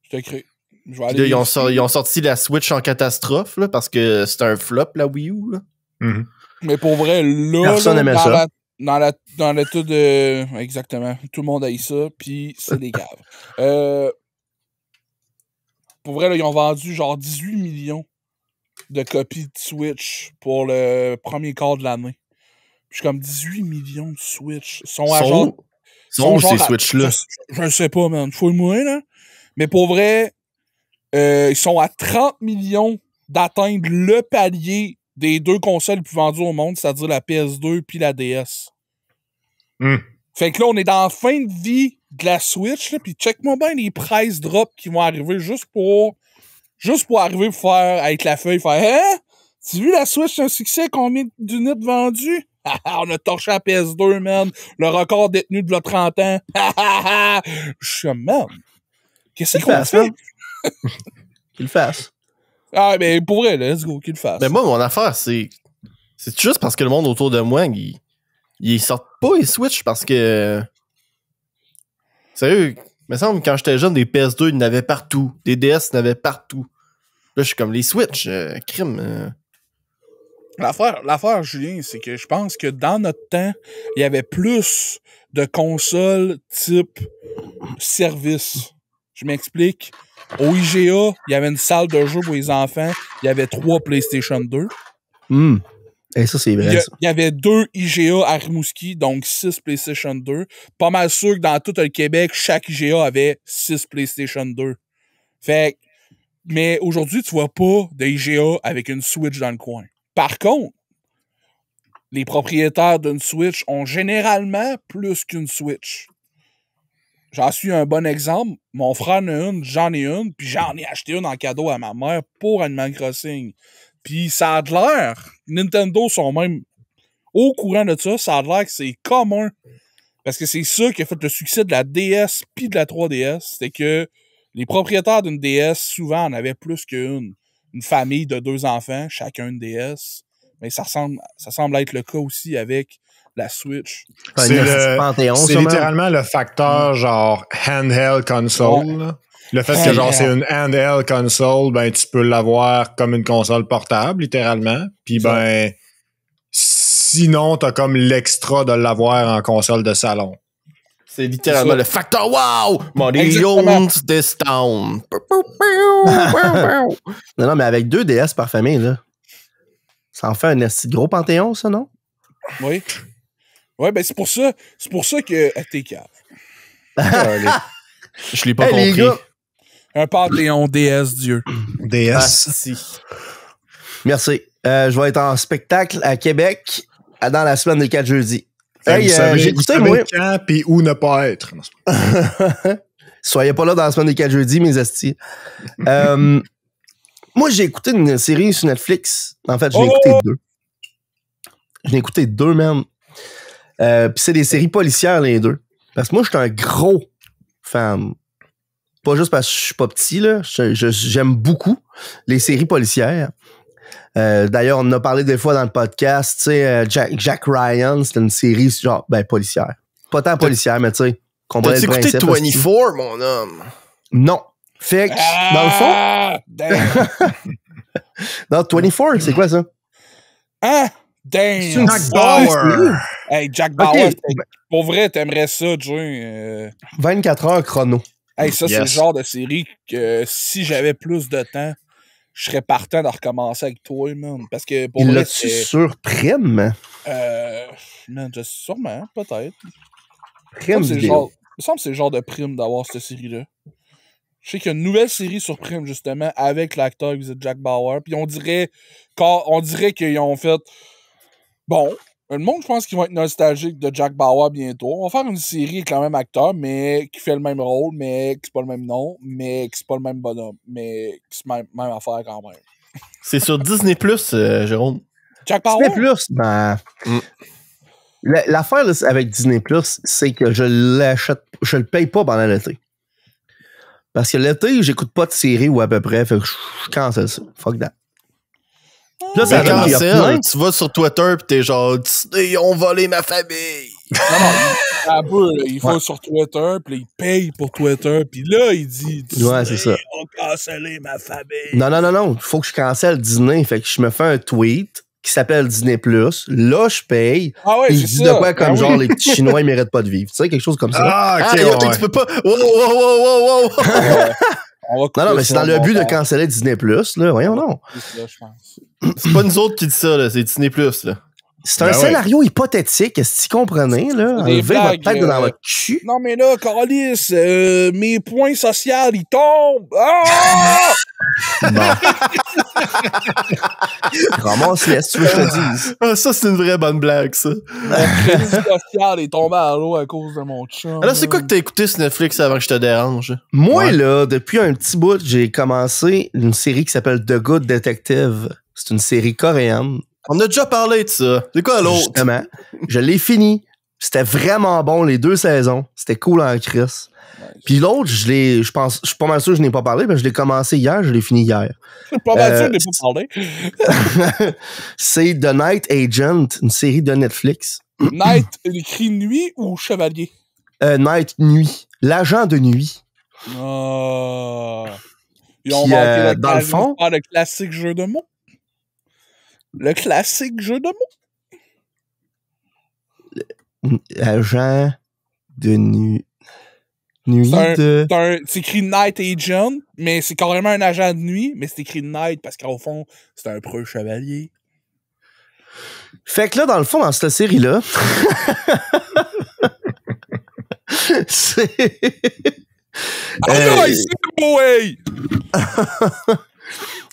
Je te crée. Là, ils ont sorti la Switch en catastrophe, là, parce que c'est un flop, la Wii U. Là. Mm-hmm. Mais pour vrai, là, personne aimait ça. Dans l'état de... Exactement. Tout le monde haït ça, puis c'est des caves. Pour vrai, là, ils ont vendu genre 18 millions de copies de Switch pour le premier quart de l'année. Je suis comme 18 millions de Switch. Sont ces Switch-là? Je sais pas, man. Fouille-moi, là. Mais pour vrai, ils sont à 30 millions d'atteindre le palier des 2 consoles les plus vendues au monde, c'est-à-dire la PS2 puis la DS. Fait que là, on est dans la fin de vie de la Switch, là, puis check-moi bien les price drops qui vont arriver juste pour arriver pour faire, avec la feuille, faire « Hein? Tu as vu la Switch, c'est un succès? Combien d'unités vendues? On a torché la PS2, man. Le record détenu de 30 ans. Je suis comme, man. Qu'est-ce qu'on fait? Qu'il le fasse. Ah, ben, pour vrai, let's go, qu'il le fasse. Mais moi, mon affaire, c'est juste parce que le monde autour de moi, ils sortent pas les Switch parce que... Sérieux, il me semble que quand j'étais jeune, des PS2, ils n'avaient partout. Des DS, ils n'avaient partout. Là, je suis comme, les Switch, crime... L'affaire, Julien, c'est que je pense que dans notre temps, il y avait plus de consoles type service. Je m'explique. Au IGA, il y avait une salle de jeu pour les enfants. Il y avait 3 PlayStation 2. Et ça, c'est vrai. Il y avait 2 IGA à Rimouski, donc 6 PlayStation 2. Pas mal sûr que dans tout le Québec, chaque IGA avait 6 PlayStation 2. Fait mais aujourd'hui, tu vois pas de IGA avec une Switch dans le coin. Par contre, les propriétaires d'une Switch ont généralement plus qu'une Switch. J'en suis un bon exemple. Mon frère en a une, j'en ai une, puis j'en ai acheté une en cadeau à ma mère pour Animal Crossing. Puis ça a de l'air, Nintendo sont même au courant de ça, ça a de l'air que c'est commun. Parce que c'est ça qui a fait le succès de la DS puis de la 3DS. C'était que les propriétaires d'une DS, souvent, en avaient plus qu'une. Une famille de 2 enfants, chacun une DS. Mais ça semble être le cas aussi avec la Switch. C'est littéralement le facteur genre handheld console. Ouais. Le fait que genre c'est une handheld console, ben tu peux l'avoir comme une console portable, littéralement. Puis ben sinon, t'as comme l'extra de l'avoir en console de salon. C'est littéralement le facteur wow! Money owns this town. Non, mais avec 2 DS par famille, là. Ça en fait un assez gros panthéon, ça, non? Oui. Ouais, ben c'est pour ça que t'es cave. Je l'ai pas compris. Les gars. Un panthéon DS Dieu. DS. Si. Merci. Je vais être en spectacle à Québec dans la semaine des 4 jeudis. Hey, j'ai écouté, moi. Quand pis où ne pas être. Soyez pas là dans la semaine des 4 jeudis, mes astis. Moi, j'ai écouté une série sur Netflix. En fait, j'ai écouté 2. J'en ai écouté 2, même. Puis c'est des séries policières, les 2. Parce que moi, je suis un gros fan. Pas juste parce que je suis pas petit, là. J'aime beaucoup les séries policières. D'ailleurs, on en a parlé des fois dans le podcast, tu sais, Jack Ryan, c'était une série genre, ben, policière. Pas tant policière, mais tu sais, comprenez le principe. T'as écouté 24, mon homme? Non. Fait que, dans le fond... non, 24, c'est quoi ça? Ah! Damn! Jack Bauer! Hey, Jack Bauer, okay. Pour vrai, t'aimerais ça, Joe. 24 heures chrono. Hey, ça, c'est le genre de série que si j'avais plus de temps, je serais partant de recommencer avec toi, man. Parce que pour il l'a-tu sur Prime? Man, sûrement, peut-être. Prime vidéo. Il me semble que c'est le genre de Prime d'avoir cette série-là. Je sais qu'il y a une nouvelle série sur Prime, justement, avec l'acteur qui faisait Jack Bauer. Puis on dirait qu'ils ont fait... Bon, le monde, je pense qu'ils vont être nostalgiques de Jack Bauer bientôt. On va faire une série avec le même acteur, mais qui fait le même rôle, mais qui c'est pas le même nom, mais qui c'est pas le même bonhomme, mais qui c'est même affaire quand même. C'est sur Disney+, Jérôme. Jack Bauer? Disney+, ben... L'affaire là, avec Disney+, c'est que je le paye pas pendant l'été. Parce que l'été, j'écoute pas de série ou à peu près, fait que je cancelle ça. Fuck that. Là, ça cancelle. Tu vas sur Twitter pis t'es genre Disney, ils ont volé ma famille. Non, il faut sur Twitter, puis il paye pour Twitter, puis là, il dit ouais, c'est ça. Ils ont cancellé ma famille. Non. Faut que je cancelle Disney. Fait que je me fais un tweet qui s'appelle Disney+. Là, je paye. Ah ouais, il dit de quoi comme genre les petits Chinois, ils méritent pas de vivre. Tu sais, quelque chose comme ça. Ah, ok. Tu peux pas. Wow. Non, mais c'est dans le but de canceller Disney+, là. Voyons, non. C'est pas nous autres qui dit ça, là. C'est Disney+, là. C'est un scénario hypothétique, est-ce que vous comprenez, là? Enlevez votre tête dans votre cul. Non, mais là, Carlis, mes points sociaux, ils tombent. Ah! Bon. Ramasse-les, si tu veux que je te dise. Ah, ça, c'est une vraie bonne blague, ça. Mon crédit social est tombé à l'eau à cause de mon chum. Alors, c'est quoi que t'as écouté sur Netflix avant que je te dérange? Moi, là, depuis un petit bout, j'ai commencé une série qui s'appelle The Good Detective. C'est une série coréenne. On a déjà parlé de ça. C'est quoi l'autre? Justement. Je l'ai fini. C'était vraiment bon, les 2 saisons. C'était cool en crise. Puis l'autre, je suis pas mal sûr que je n'ai pas parlé, mais je l'ai commencé hier, je l'ai fini hier. Je suis pas mal sûr que je n'ai pas parlé. C'est The Night Agent, une série de Netflix. Night, écrit nuit ou chevalier? Night, nuit. L'agent de nuit. Ah. Ils ont Puis, manqué dans le fond... le classique jeu de mots. Le classique jeu de mots. Agent de nuit. C'est écrit Night Agent, mais c'est carrément un agent de nuit, mais c'est écrit Night parce qu'au fond, c'est un preux chevalier. Fait que là, dans le fond, dans cette série-là, c'est...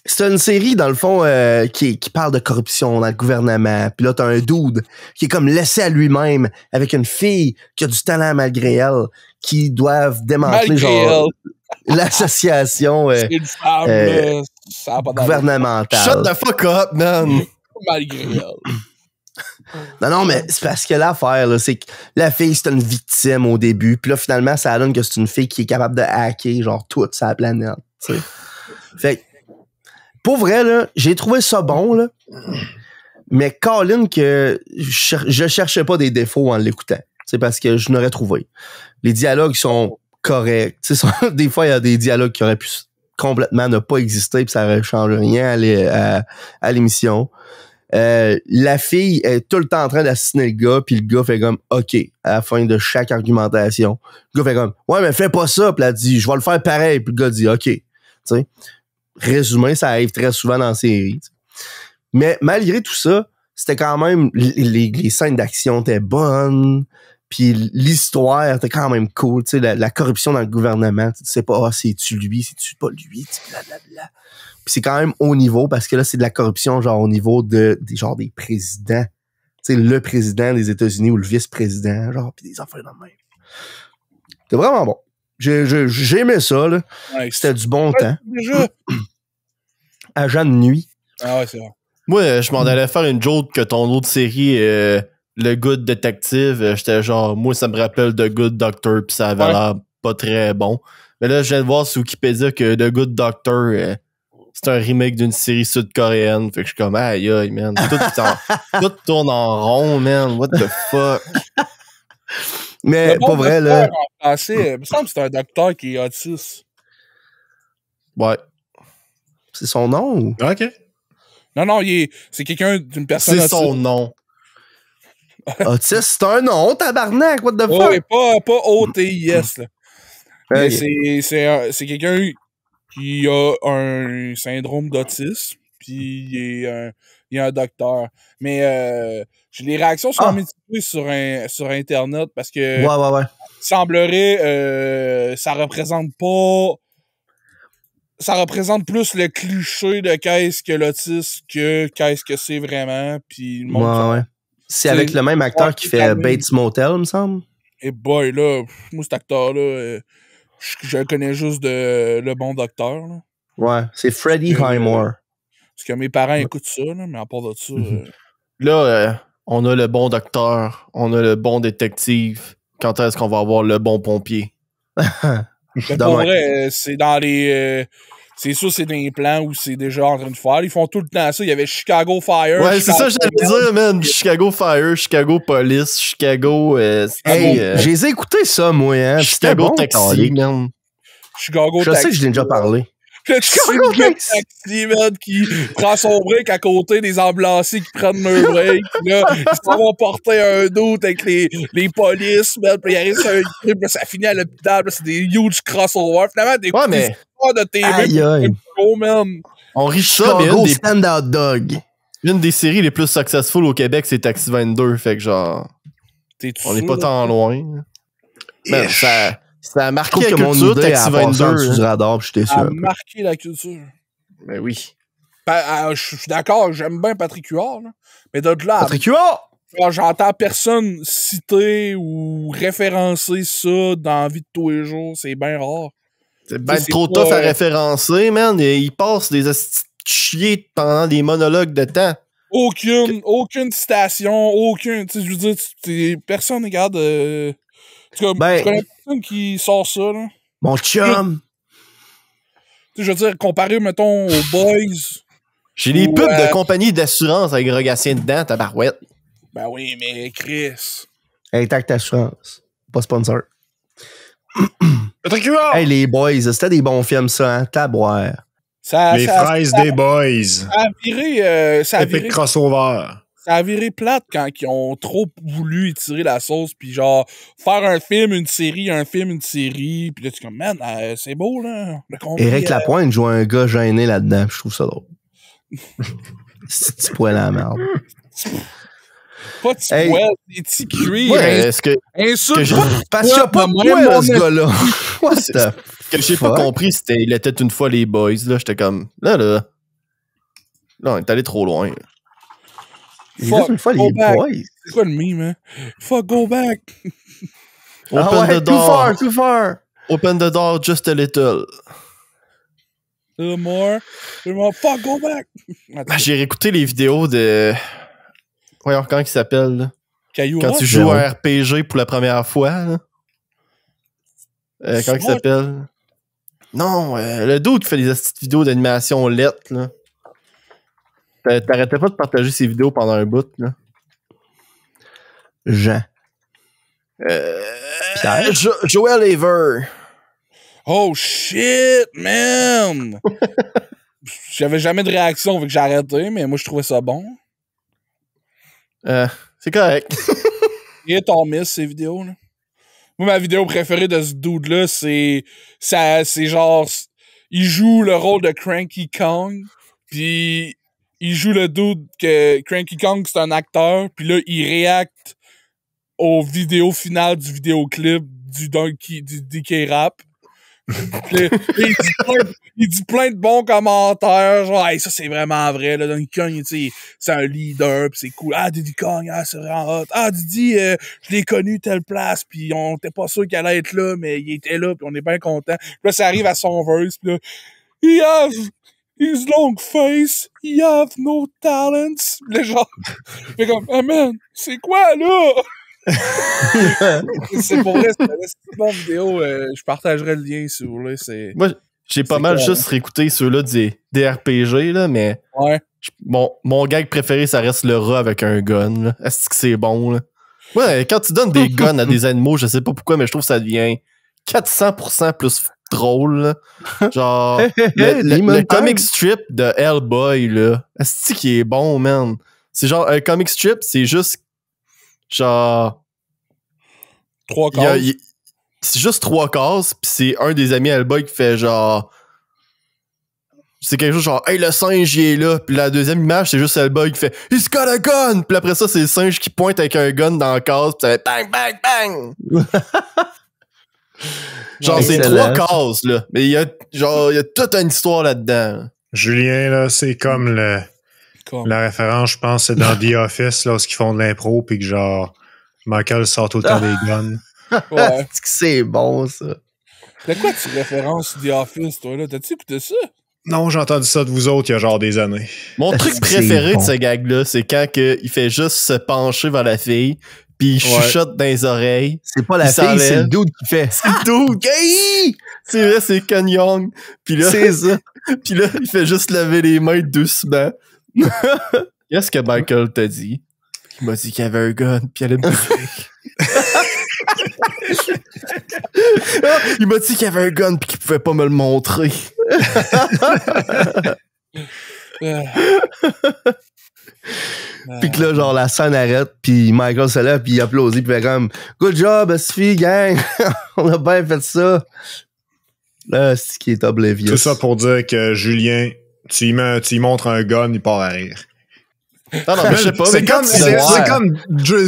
C'est une série, dans le fond, qui parle de corruption dans le gouvernement. Puis là, t'as un dude qui est comme laissé à lui-même avec une fille qui a du talent malgré elle, qui doivent démanteler genre l'association c'est une femme, ça a pas gouvernementale. Shut the fuck up, man! Malgré elle. Non, mais c'est parce que l'affaire, là, c'est que la fille, c'est une victime au début. Puis là, finalement, ça donne que c'est une fille qui est capable de hacker, genre, toute sa planète, tu sais. Fait que, pour vrai, là, j'ai trouvé ça bon, là. Mais Colin, que je cherchais pas des défauts en l'écoutant. C'est parce que je n'aurais trouvé. Les dialogues sont corrects. Des fois, il y a des dialogues qui auraient pu complètement ne pas exister puis ça ne change rien à l'émission. La fille est tout le temps en train d'assassiner le gars puis le gars fait comme OK à la fin de chaque argumentation. Le gars fait comme ouais mais fais pas ça puis elle dit je vais le faire pareil puis le gars dit OK. Tu sais. Résumé, ça arrive très souvent dans la série. T'sais. Mais malgré tout ça, c'était quand même les scènes d'action étaient bonnes. Puis l'histoire était quand même cool, tu sais, la corruption dans le gouvernement, tu sais pas, c'est-tu lui, c'est-tu pas lui, blablabla. Puis c'est quand même haut niveau, parce que là, c'est de la corruption, genre, au niveau des présidents. Tu sais, le président des États-Unis ou le vice-président, genre, puis des affaires dans le même. C'était vraiment bon. J'ai aimé ça, là. Ouais, c'était du bon temps. Déjà. Agent de nuit. Ah ouais, c'est vrai. Moi, je m'en allais faire une joke que ton autre série... Le Good Detective, j'étais genre, moi, ça me rappelle The Good Doctor, pis ça avait l'air pas très bon. Mais là, je viens de voir sur Wikipédia que The Good Doctor, c'est un remake d'une série sud-coréenne. Fait que je suis comme, aïe, aïe, man. Tout tourne en rond, man. What the fuck? Mais pas vrai, là. En français, il me semble que c'est un docteur qui est autiste. Ouais. C'est son nom ou? OK. Non, c'est quelqu'un d'une personne autiste. C'est son nom. Autiste, c'est un nom, tabarnak, what the fuck? Ouais, pas O-T-I-S, là. Mais c'est quelqu'un qui a un syndrome d'autisme, puis il est un docteur. Mais les réactions sont mitigées sur Internet parce que ouais. Il semblerait ça représente pas... Ça représente plus le cliché de qu'est-ce que l'autisme que qu'est-ce que c'est vraiment, puis le monde... Ouais. C'est avec le même acteur qui fait Bates Motel, me semble. Et boy, là, moi, cet acteur-là, je le connais juste de Le Bon Docteur. Là. Ouais, c'est Freddie Highmore. Parce que mes parents écoutent ça, là, mais à part de ça... Là, on a le bon docteur, on a le bon détective. Quand est-ce qu'on va avoir le bon pompier? Mais pour vrai, c'est dans les... c'est sûr, c'est des plans où c'est déjà en train de faire. Ils font tout le temps ça. Il y avait Chicago Fire. Ouais, c'est ça que j'allais dire, man. Chicago Fire, Chicago Police, Chicago... j'ai écouté ça, moi, hein. Chicago Taxi, man. Chicago Taxi. Je sais que je l'ai déjà parlé. Le Chicago Taxi, man, qui prend son break à côté des ambulanciers qui prennent leur break. Là, ils s'en vont porter un doute avec les polices, man. Puis il arrive sur un truc, puis ça finit à l'hôpital. C'est des huge crossovers. Finalement, des histoires de TV. Man. On riche ça, mais une des stand-out dog. Une des séries les plus successful au Québec, c'est Taxi 22. Fait que genre, on n'est pas tant loin. Mais ça a marqué la culture, Taxi 22. Du radar, j'étais sûr. Ça a marqué la culture. Ben oui. Je suis d'accord, j'aime bien Patrick Huard, là. Mais de là... Patrick Huard! J'entends personne citer ou référencer ça dans la vie de tous les jours. C'est bien rare. C'est bien trop tough à référencer, man. Il passe des chier pendant des monologues de temps. Aucune citation, aucun. Tu sais, je veux dire, personne regarde. En tout cas, je connais personne qui sort ça, là. Mon chum! Tu sais, je veux dire, comparé, mettons, aux Boys. J'ai des pubs de compagnie d'assurance avec Rogatien dedans, tabarouette. Ben oui, mais Chris. Intact Assurance. Pas sponsor. Le truc QR! Hey, les boys, c'était des bons films, ça, hein? Taboire. Les fraises des boys. Ça a viré. Epic crossover. Ça a viré plate quand ils ont trop voulu étirer la sauce, puis genre, faire un film, une série, puis là, tu es comme, man, c'est beau, là. Éric Lapointe joue un gars gêné là-dedans, je trouve ça drôle. C'est petit poil à la merde. Pas de poil, des petits cuits. Ouais, est-ce que. Parce qu'il n'y a pas de poil, ce gars-là. Ce que j'ai pas compris, c'était il était une fois les boys, là. J'étais comme. Là. Là, on est allé trop loin. Une fois les boys. C'est quoi le meme, hein? Fuck, go back. Open the door. Too far. Open the door just a little. A little more. Fuck, go back. J'ai réécouté les vidéos de. Voyons, comment il s'appelle, là? Caillou quand tu joues un RPG pour la première fois, là. Comment il s'appelle? Non, le dude qui fait des petites vidéos d'animation lettres, là. T'arrêtais pas de partager ses vidéos pendant un bout, là. Jean. Pierre? Joel Haver. Oh shit, man! J'avais jamais de réaction vu que j'ai arrêté, mais moi je trouvais ça bon. C'est correct. Il est en miss ces vidéos, là. Moi, ma vidéo préférée de ce dude-là, c'est genre, il joue le rôle de Cranky Kong, puis il joue le dude que Cranky Kong, c'est un acteur, puis là, il réacte aux vidéos finales du vidéoclip du DK Rap. Il dit plein de bons commentaires, genre hey, ça c'est vraiment vrai là, Donkey Kong c'est un leader pis c'est cool, Diddy Kong c'est vraiment hot, Diddy je l'ai connu telle place pis on était pas sûr qu'il allait être là mais il était là pis on est bien content. Pis là ça arrive à son verse pis là he has his long face, he have no talents, pis là genre fait comme hey man c'est quoi là? C'est pour vrai, c'est une bonne vidéo. Je partagerai le lien si vous voulez. Moi, j'ai pas mal juste réécouté ceux-là des RPG, là, mais ouais. Mon gag préféré, ça reste le rat avec un gun. Là. Est-ce que c'est bon? Là? Ouais, quand tu donnes des guns à des animaux, je sais pas pourquoi, mais je trouve que ça devient 400% plus drôle. Là. Genre, le comic strip de Hellboy, là, est-ce qu'il est bon, man? C'est genre, un comic strip, c'est juste genre 3 cases. C'est juste 3 cases, pis c'est un des amis Hellboy qui fait genre. C'est quelque chose genre hey le singe il est là, puis la deuxième image c'est juste Hellboy qui fait He's got a gun, puis après ça c'est le singe qui pointe avec un gun dans la case, pis ça fait bang bang bang. Genre c'est 3 cases là, mais il y a toute une histoire là-dedans. Julien là, c'est comme la référence, je pense, c'est dans The Office, là, où ils font de l'impro, pis que genre, Michael sort tout le temps des guns. Ouais. C'est bon, ça. De quoi tu références The Office, toi, là? T'as-tu écouté ça? Non, j'ai entendu ça de vous autres il y a genre des années. Mon truc préféré de ce gag-là, c'est quand il fait juste se pencher vers la fille, pis il chuchote dans les oreilles. C'est pas la fille, c'est le dude qui fait. C'est le dude! C'est vrai, c'est Ken Young. Pis là, c'est ça. Pis là, il fait juste lever les mains doucement. Qu'est-ce que Michael t'a dit? Il m'a dit qu'il y avait un gun, pis il allait me bouffer. Il m'a dit qu'il y avait un gun, pis qu'il pouvait pas me le montrer. Pis que là, genre, la scène arrête, pis Michael se lève, pis il applaudit, pis il fait comme Good job, Sophie, gang! On a bien fait ça. Là, c'est ce qui est oblivious. Tout ça pour dire que Julien, tu y montres un gun, il part à rire. Non, mais je sais pas. C'est comme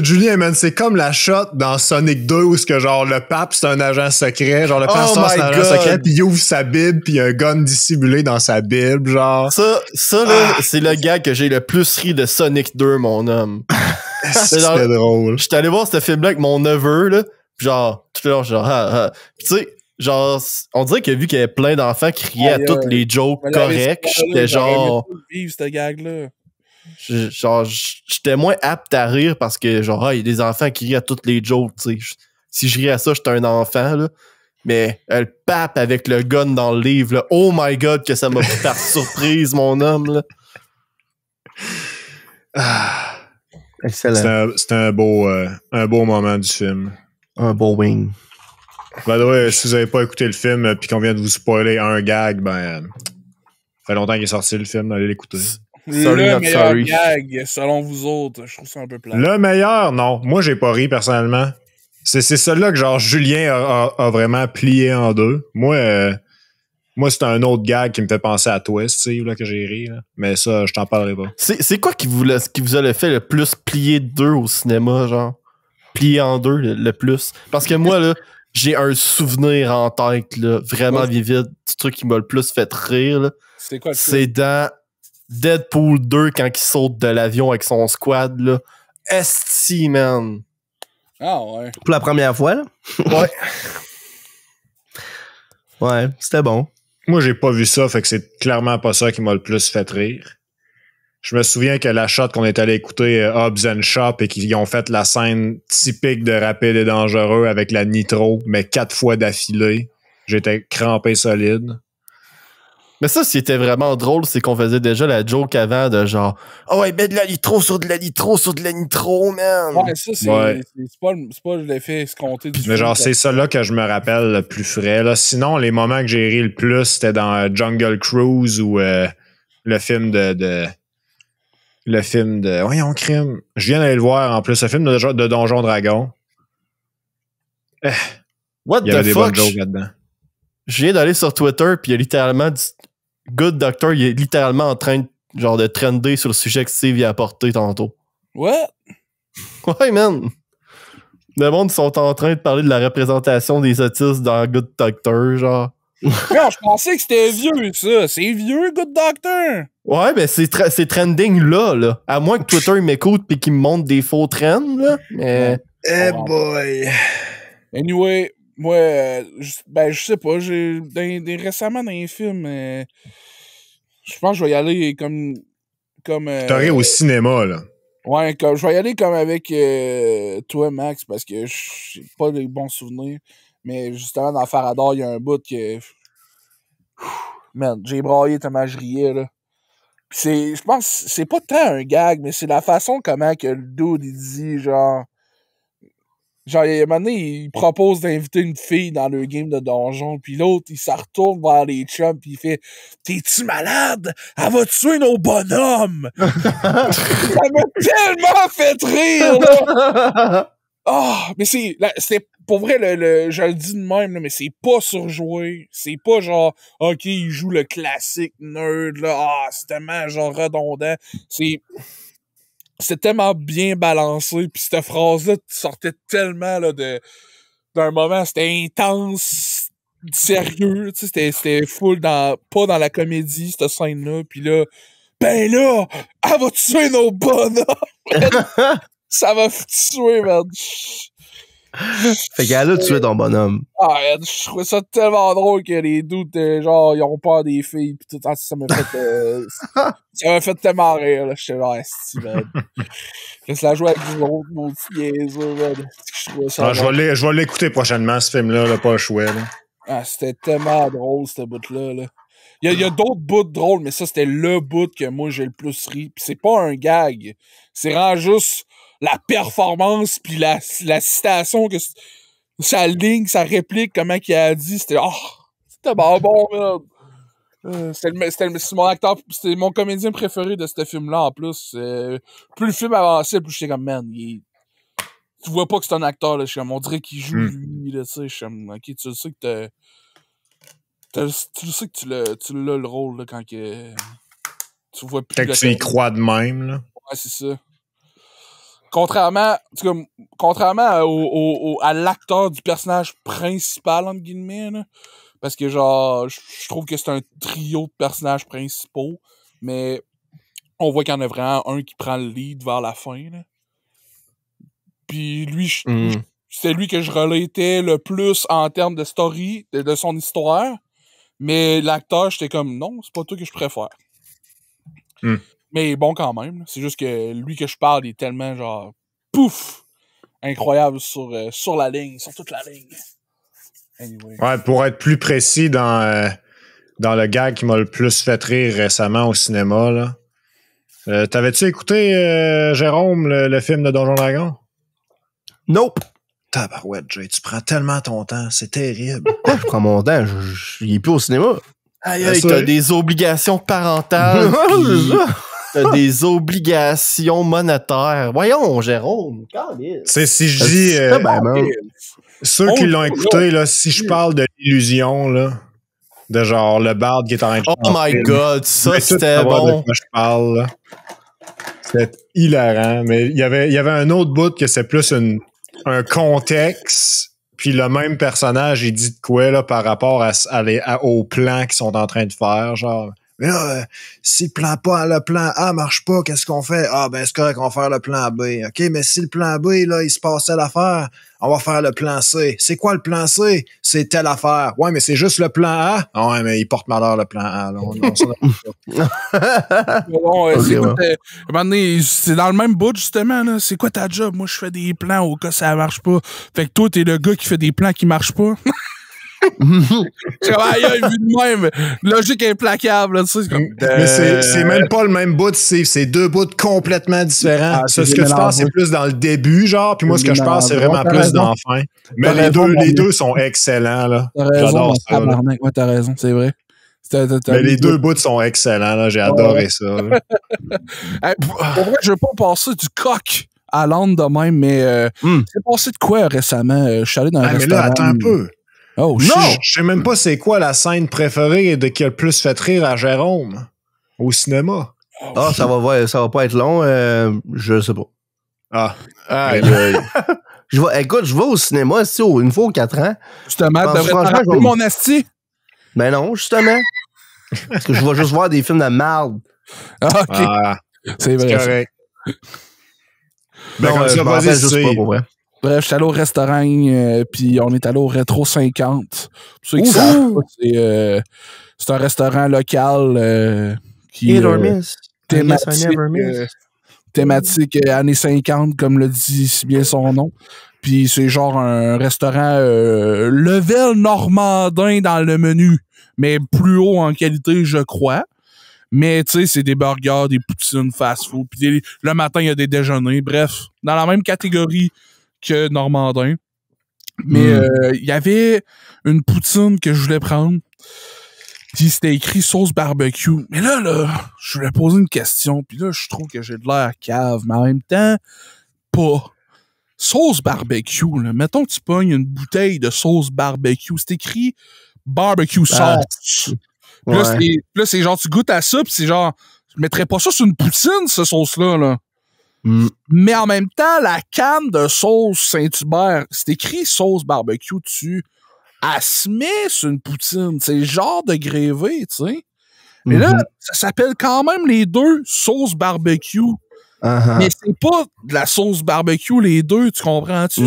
Julien, man, c'est comme la shot dans Sonic 2 où ce que genre le pape c'est un agent secret, genre le pasteur c'est un agent secret, puis il ouvre sa bible puis il y a un gun dissimulé dans sa bible, genre. Ça là, c'est le gag que j'ai le plus ri de Sonic 2, mon homme. C'était drôle. J'étais allé voir ce film-là avec mon neveu, là, pis genre, tout le long, genre, tu sais, genre, on dirait que vu qu'il y avait plein d'enfants qui riaient à toutes les jokes corrects, j'étais genre... vivre cette gag-là. Genre, j'étais moins apte à rire parce que, genre, il y a des enfants qui rient à toutes les jokes, tu sais. Si je riais à ça, j'étais un enfant, là. Mais le pape avec le gun dans le livre, là, oh my god, que ça m'a pris par surprise, mon homme, là. Excellent. C'était un beau moment du film. Un beau wing. By the way, si vous avez pas écouté le film puis qu'on vient de vous spoiler un gag, ça fait longtemps qu'il est sorti le film, allez l'écouter. Le meilleur gag, selon vous autres, je trouve ça un peu plat. Le meilleur, non. Moi, j'ai pas ri personnellement. C'est celui-là que genre Julien a vraiment plié en deux. Moi, c'est un autre gag qui me fait penser à Twist, tu sais, là, que j'ai ri. Là. Mais ça, je t'en parlerai pas. C'est quoi qui vous a fait le plus plier de deux au cinéma, genre? Plier en deux le plus? Parce que moi, là, j'ai un souvenir en tête, là, vraiment vivide, du truc qui m'a le plus fait rire, là. C'est quoi? C'est dans Deadpool 2 quand il saute de l'avion avec son squad, là. Esti, man. Ah ouais. Pour la première fois, là? Ouais. Ouais, c'était bon. Moi, j'ai pas vu ça, fait que c'est clairement pas ça qui m'a le plus fait rire. Je me souviens que la shot qu'on est allé écouter Hobbs and Shop et qu'ils ont fait la scène typique de Rapide et Dangereux avec la nitro, mais 4 fois d'affilée. J'étais crampé solide. Mais ça, ce qui était vraiment drôle, c'est qu'on faisait déjà la joke avant de genre « Oh ouais, ben de la nitro sur de la nitro sur de la nitro, man! » Ouais, ça, c'est pas l'effet escompté du Mais genre, c'est ça là que je me rappelle le plus frais. Là. Sinon, les moments que j'ai ri le plus, c'était dans Jungle Cruise ou le film de... Le film de... Voyons, crime. Je viens d'aller le voir, en plus. Le film de Donjon Dragon. What il y avait the des fuck? bonnes jokes là-dedans. Je viens d'aller sur Twitter, puis il y a littéralement... Good Doctor, il est littéralement en train de trender sur le sujet que Steve y a apporté tantôt. What? Ouais, man. Le monde sont en train de parler de la représentation des autistes dans Good Doctor, genre. Non, je pensais que c'était vieux, ça. C'est vieux, Good Doctor. Ouais, ben c'est trending là. À moins que Twitter m'écoute pis qu'il me montre des faux trends, là. Mais... boy! Anyway, moi, je sais pas, récemment dans les films, je pense que je vais y aller comme T'aurais au cinéma, là. Ouais, je vais y aller comme avec toi, Max, parce que j'ai pas de bons souvenirs. Mais justement, dans Farador, il y a un bout que... Man, j'ai braillé tellement je riais, là. Pis je pense que c'est pas tant un gag, mais c'est la façon comment que le dude, il dit, genre, il y a un moment donné, il propose d'inviter une fille dans le game de donjon, puis l'autre, il s'en retourne vers les chums, puis il fait « T'es-tu malade? Elle va tuer nos bonhommes! » Ça m'a tellement fait rire, là! Mais c'est pour vrai, je le dis de même, là, mais c'est pas surjoué. C'est pas genre, OK, il joue le classique nerd, là. C'est tellement genre redondant. C'est tellement bien balancé, puis cette phrase-là sortait tellement là, d'un moment, c'était intense, sérieux, tu sais, c'était full pas dans la comédie, cette scène-là, puis là, ben là, elle va tuer nos bonhommes! Ça m'a tué, man! Fait qu'elle a tué ton bonhomme. Je trouvais ça tellement drôle que les doutes, genre, ils ont peur des filles pis tout. Ça m'a fait... ça m'a fait tellement rire, là. J'étais genre, esti, man. Laisse la jouer avec du autre, mon petit niaiseux, man. Je trouvais ça... je vais l'écouter prochainement, ce film-là, là, pas chouette, là. C'était tellement drôle, ce bout-là, là. Il y a d'autres bouts drôles, mais ça, c'était le bout que moi, j'ai le plus ri. Pis c'est pas un gag. C'est vraiment juste la performance pis la citation que sa ligne, sa réplique, comment qu'il a dit, c'était bon, man. C'est mon acteur, c'était mon comédien préféré de ce film-là, en plus. Plus le film avançait, plus j'étais comme, man, tu vois pas que c'est un acteur, là. On dirait qu'il joue lui, là, tu sais. Je suis comme, ok, tu sais que tu sais que tu l'as le rôle, là, quand que tu vois plus. Quand que tu y crois de même, là. Ouais, c'est ça. Contrairement à l'acteur du personnage principal, entre guillemets, là, parce que, genre, je trouve que c'est un trio de personnages principaux, mais on voit qu'il y en a vraiment un qui prend le lead vers la fin, là. Puis lui, c'était lui que je relatais le plus en termes de story, de son histoire. Mais l'acteur, j'étais comme, non, c'est pas toi que je préfère. Mais bon quand même. C'est juste que lui que je parle, il est tellement genre, pouf, incroyable sur la ligne, sur toute la ligne. Anyway. Ouais, pour être plus précis dans le gag qui m'a le plus fait rire récemment au cinéma, là. T'avais-tu écouté, Jérôme, le film de Donjon Dragon? Nope. Tabarouette, Jay, tu prends tellement ton temps, c'est terrible. Je prends mon temps, il est plus au cinéma. Aïe, aïe, t'as des obligations parentales. T'as des obligations monétaires. Voyons, Jérôme. C'est si je dis... ceux qui l'ont écouté, là, si je parle de l'illusion, là, de genre le barde qui est en train de... Oh my god, ça c'était bon. De quoi je parle, là. C'était hilarant, mais il y avait un autre bout que c'est plus un contexte, puis le même personnage, il dit de quoi, là, par rapport au plan qu'ils sont en train de faire, genre... Mais là, si le plan A marche pas, qu'est-ce qu'on fait? Ah, ben, c'est correct, on va faire le plan B. OK, mais si le plan B, là, il se passait l'affaire, on va faire le plan C. C'est quoi le plan C? C'est telle affaire. Ouais, mais c'est juste le plan A? Ah ouais, mais il porte malheur, le plan A, là. C'est dans le même bout, justement, là. C'est quoi ta job? Moi, je fais des plans au cas où ça marche pas. Fait que toi, t'es le gars qui fait des plans qui marchent pas. Vu de même, logique implacable là, tu sais, mais c'est même pas le même bout, c'est deux bouts complètement différents. Ce que tu penses, c'est plus dans le début, genre, puis moi ce que je pense, c'est vraiment plus dans la fin. Mais les deux sont excellents, là. J'adore ça. Ouais, t'as raison, c'est vrai. Mais les deux bouts sont excellents, là. J'ai adoré ça. Pour vrai, je veux pas passer du coq à l'âne de même, mais c'est passé de quoi récemment? Je suis allé dans un restaurant. Mais là, attends un peu. Oh, non! Je sais même pas c'est quoi la scène préférée qui a le plus fait rire à Jérôme au cinéma. Ah, ça va pas être long, je sais pas. Ah. Écoute, je vais au cinéma une fois aux 4 ans. Justement, tu devrais rappeler mon asti. Ben non, justement. Parce que je vais juste voir des films de merde. Ah, ok. C'est vrai. C'est correct. Ben, comme ça, vas-y, juste pas pour vrai. Bref, je suis allé au restaurant, puis on est allé au Rétro 50. Pour ceux qui savent pas, c'est un restaurant local qui est thématique années 50, comme le dit si bien son nom. Puis c'est genre un restaurant level normandin dans le menu, mais plus haut en qualité, je crois. Mais tu sais, c'est des burgers, des poutines fast-food, puis le matin, il y a des déjeuners. Bref, dans la même catégorie que normandin. Mais il y avait une poutine que je voulais prendre. Puis c'était écrit sauce barbecue. Mais là, je voulais poser une question. Puis là, je trouve que j'ai de l'air cave. Mais en même temps, pas. Sauce barbecue, là. Mettons que tu pognes une bouteille de sauce barbecue. C'est écrit barbecue sauce. Ouais. Puis là, c'est genre, tu goûtes à ça. Puis c'est genre, je mettrais pas ça sur une poutine, cette sauce-là, là. Mais en même temps, la canne de sauce Saint-Hubert, c'est écrit sauce barbecue dessus. Elle se met sur une poutine. C'est le genre de grévé, tu sais. Mais là, ça s'appelle quand même les deux sauce barbecue. Mais c'est pas de la sauce barbecue, les deux, tu comprends-tu?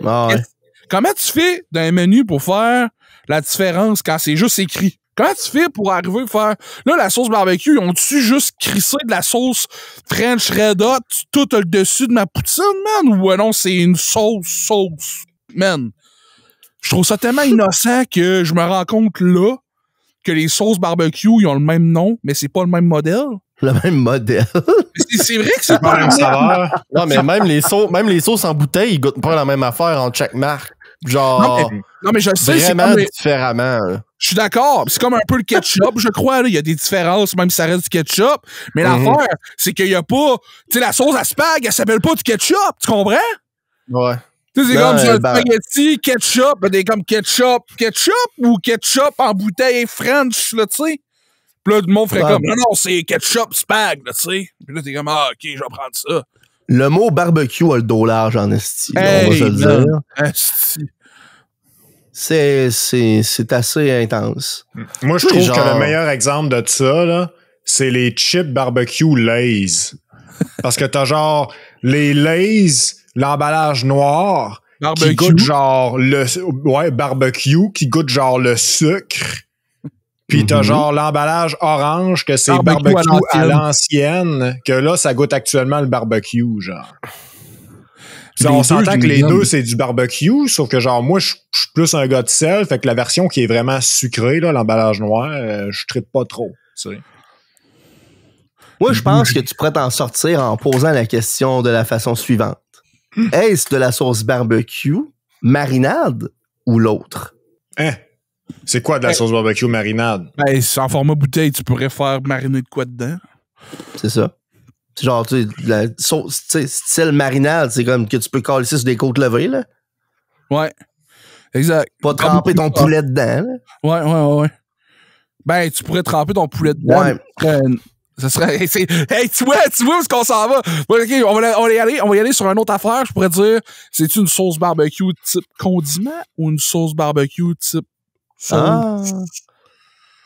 Comment tu fais d'un menu pour faire la différence quand c'est juste écrit? Comment tu fais pour arriver à faire... Là, la sauce barbecue, ils ont-tu juste crissé de la sauce French Red Hot tout le dessus de ma poutine, man? Ou non, c'est une sauce, man? Je trouve ça tellement innocent que je me rends compte là que les sauces barbecue, ils ont le même nom, mais c'est pas le même modèle. Le même modèle. C'est vrai que c'est pas le même saveur. Non, mais même les sauces en bouteille, ils goûtent pas la même affaire entre chaque marque. Genre... Non, mais je sais, c'est vraiment comme... différemment. Je suis d'accord. C'est comme un peu le ketchup, je crois. Il y a des différences, même si ça reste du ketchup. Mais l'affaire, c'est qu'il y a pas... Tu sais, la sauce à spag, elle s'appelle pas du ketchup. Tu comprends? Ouais. Tu sais, c'est comme sur le spaghetti, ketchup. Ben, t'es comme ketchup ou ketchup en bouteille French, là, tu sais. Puis là, tout le monde ferait comme, non, c'est ketchup spag, là, tu sais. Puis là, t'es comme, ok, je vais prendre ça. Le mot barbecue a le dos large en esti. Hey, on va se le dire. Esti. C'est assez intense. Moi, je trouve que le meilleur exemple de ça, là, c'est les chips barbecue Lay's. Parce que t'as genre les Lay's l'emballage noir Barbecue. qui goûte genre barbecue, qui goûte genre le sucre. Puis t'as genre l'emballage orange que c'est barbecue à l'ancienne, que là, ça goûte actuellement le barbecue, genre. On s'entend que les deux, c'est du barbecue, sauf que genre, moi, je suis plus un gars de sel, fait que la version qui est vraiment sucrée, là, l'emballage noir, je trippe pas trop, tu sais. Moi, je pense que tu pourrais t'en sortir en posant la question de la façon suivante. Est-ce de la sauce barbecue, marinade ou l'autre? Hein? C'est quoi de la sauce barbecue marinade? Ben, c'est en format bouteille, tu pourrais faire mariner de quoi dedans? C'est ça. C'est genre, tu sais, la sauce, tu sais, style marinade, c'est comme que tu peux coller ça sur des côtes levées, là. Ouais. Exact. Pas tremper ton poulet dedans, là. Ouais. Ben, tu pourrais tremper ton poulet dedans. Ouais. Ça serait. Hey, tu vois où est-ce qu'on s'en va? Bon, OK, on va y aller sur une autre affaire. Je pourrais dire, c'est-tu une sauce barbecue type condiment ou une sauce barbecue type sauce?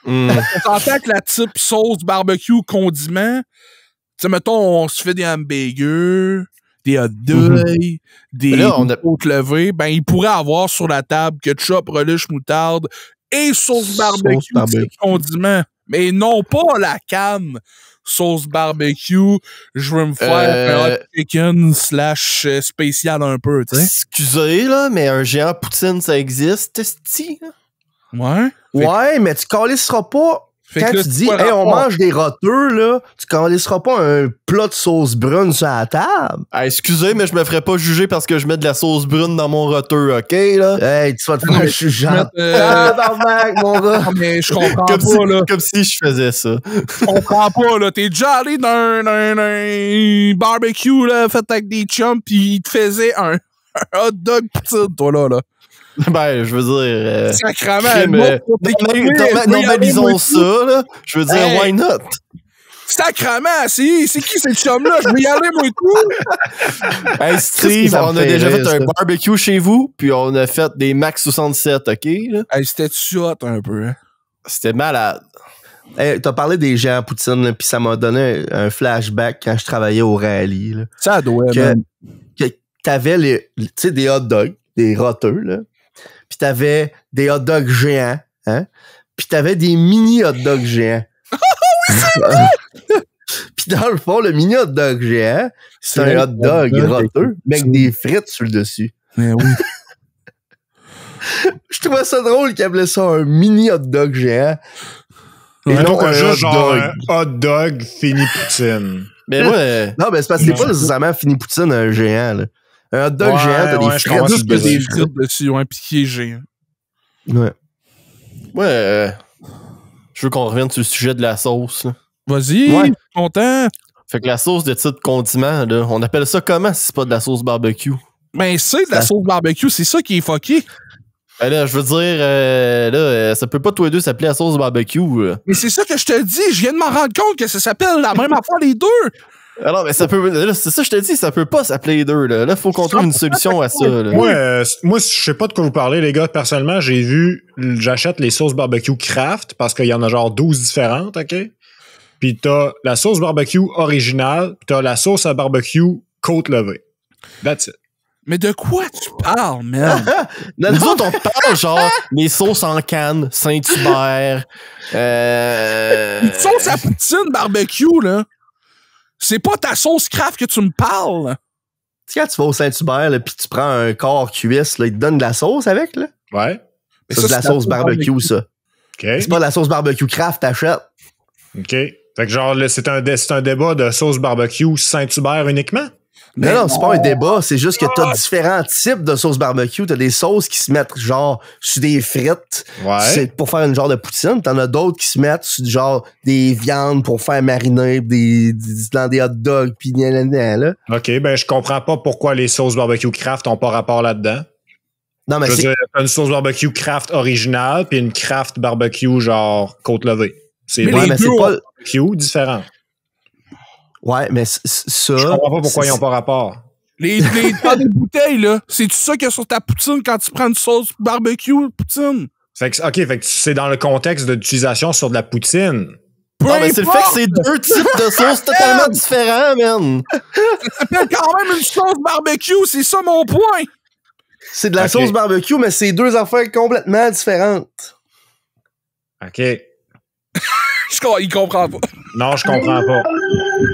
On s'entend que la type sauce barbecue condiment, tu sais, mettons, on se fait des hamburgers, des hot dogs, des côtes levées, ben, il pourrait avoir sur la table ketchup, relish, moutarde et sauce barbecue type condiment. Mais non pas la canne sauce barbecue, je veux me faire un hot chicken / spécial un peu, tu sais. Excusez, là, mais un géant poutine, ça existe, esti, là? Ouais. Ouais, mais tu calisseras pas. Quand tu dis, hey, on mange des roteux, là, tu calisseras pas un plat de sauce brune sur la table. Excusez, mais je me ferais pas juger parce que je mets de la sauce brune dans mon roteux, OK, là? Hey, tu vas te faire juger. Tabarnak, mon gars. Mais je comprends pas, là. Comme si je faisais ça. Je comprends pas, là. T'es déjà allé dans un barbecue, là, fait avec des chums, pis il te faisait un hot dog poutine, toi, là. Ben, je veux dire... Sacrement, normalisons ça, là. Je veux dire, why not? Sacrement, c'est qui ces chums-là? Je vais y aller, moi, et tout. Hey, Steve, on a déjà fait un barbecue chez vous, puis on a fait des Max 67, OK? Là? Hey, c'était hot un peu, hein? C'était malade. Hey, t'as parlé des géants poutine, puis ça m'a donné un flashback quand je travaillais au rallye. Là, ça doit, que t'avais tu sais, des hot dogs, des roteux, là. Puis t'avais des hot dogs géants, hein? Puis t'avais des mini hot dogs géants. Oui, c'est vrai! Puis dans le fond, le mini hot dog géant, c'est un hot dog roteux, mais avec des frites sur le dessus. Mais oui. Je trouvais ça drôle qu'ils appelaient ça un mini hot dog géant. Et non un juste genre un hot dog fini poutine. Mais ouais. Non, mais c'est parce que c'est pas nécessairement fini poutine un géant, là. Un hot dog géant, t'as des frites. Des frites dessus, un piqué géant. Ouais. Ouais. Je veux qu'on revienne sur le sujet de la sauce. Là. Vas-y, content. Fait que la sauce de type condiment, là, on appelle ça comment si c'est pas de la sauce barbecue? Ben, c'est de la sauce barbecue, c'est ça qui est fucké. Ben là, je veux dire, ça peut pas tous les deux s'appeler la sauce barbecue. Mais c'est ça que je te dis, je viens de m'en rendre compte que ça s'appelle la même affaire les deux. Alors, mais ça peut. Là, c'est ça, je te dis, ça peut pas s'appeler les deux. Là, faut qu'on trouve une solution à ça. Là. Moi, je sais pas de quoi vous parlez, les gars. Personnellement, j'achète les sauces barbecue Kraft parce qu'il y en a genre 12 différentes, OK? Puis t'as la sauce barbecue originale, puis t'as la sauce à barbecue côte levée. That's it. Mais de quoi tu parles, man? Nous autres, on parle genre les sauces en canne, Saint-Hubert. Une sauce à poutine barbecue, là. C'est pas ta sauce Kraft que tu me parles. Tu sais, quand tu vas au Saint-Hubert, puis tu prends un corps cuisse, là, ils te donnent de la sauce avec, là. Ouais. Mais ça, c'est de la sauce barbecue, ça. OK. C'est pas de la sauce barbecue Kraft, t'achètes. OK. Fait que genre, c'est un débat de sauce barbecue Saint-Hubert uniquement? Non, c'est pas un débat, c'est juste que t'as différents types de sauces barbecue. T'as des sauces qui se mettent genre sur des frites c'est pour faire une genre de poutine. T'en as d'autres qui se mettent sur genre des viandes pour faire mariner dans des hot dogs pis là. OK, ben je comprends pas pourquoi les sauces barbecue Kraft ont pas rapport là-dedans. Non, mais je veux dire, t'as une sauce barbecue Kraft originale puis une Kraft barbecue genre côte levée. C'est pas barbecue différent. Ouais, mais ça... Je comprends pas pourquoi ils n'ont pas rapport. Les bouteilles, là, c'est-tu ça qu'il y a sur ta poutine quand tu prends une sauce barbecue poutine? Fait que c'est dans le contexte d'utilisation sur de la poutine. Ah, mais c'est le fait que c'est deux types de sauces totalement différents, man. Ça s'appelle quand même une sauce barbecue, c'est ça mon point. C'est de la sauce barbecue, mais c'est deux affaires complètement différentes. OK. Il comprend pas. Non, je comprends pas.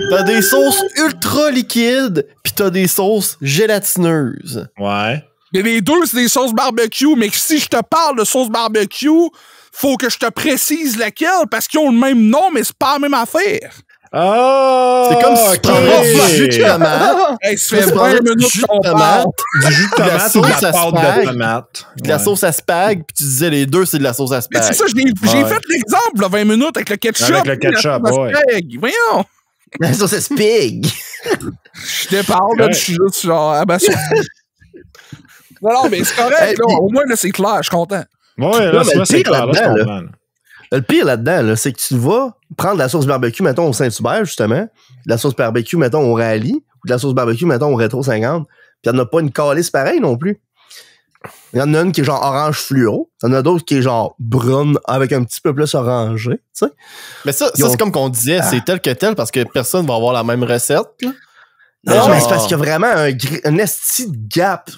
T'as des sauces ultra liquides, pis t'as des sauces gélatineuses. Ouais. Mais les deux, c'est des sauces barbecue, mais si je te parle de sauce barbecue, faut que je te précise laquelle, parce qu'ils ont le même nom, mais c'est pas la même affaire. Oh! C'est comme si tu prendrais du jus de tomate. Hey, ça fait Tu 20 prendrais du minutes jus de qu'on parle. tomate, Du jus de tomate ou de sauce la à pâte spag. de tomate. de la sauce à spag, puis tu disais les deux, c'est de la sauce à Mais spag. c'est ça, j'ai fait l'exemple, là, 20 minutes, avec le ketchup. Avec le ketchup, la sauce ouais. spag. Voyons. La sauce à spig. Je te parle, là, je suis juste genre abasourdi. Non, mais c'est correct, Hey, là. Au moins, là, c'est clair, je suis content. Ouais, Non, là, mais ça, le c'est pire clair, là, je là-dedans, comprends. Le pire là-dedans, là, c'est que tu vas prendre de la sauce barbecue, mettons, au Saint-Hubert, justement, de la sauce barbecue, mettons, au Rallye, ou de la sauce barbecue, mettons, au Rétro 50, puis il n'y en a pas une calice pareille non plus. Il y en a une qui est genre orange fluo, il y en a d'autres qui est genre brune avec un petit peu plus orangé, tu sais. Mais ça Ils ont- c'est comme qu'on disait, c'est tel que tel parce que personne va avoir la même recette. Là. Non, Genre- mais c'est parce qu'il y a vraiment un esti de gap.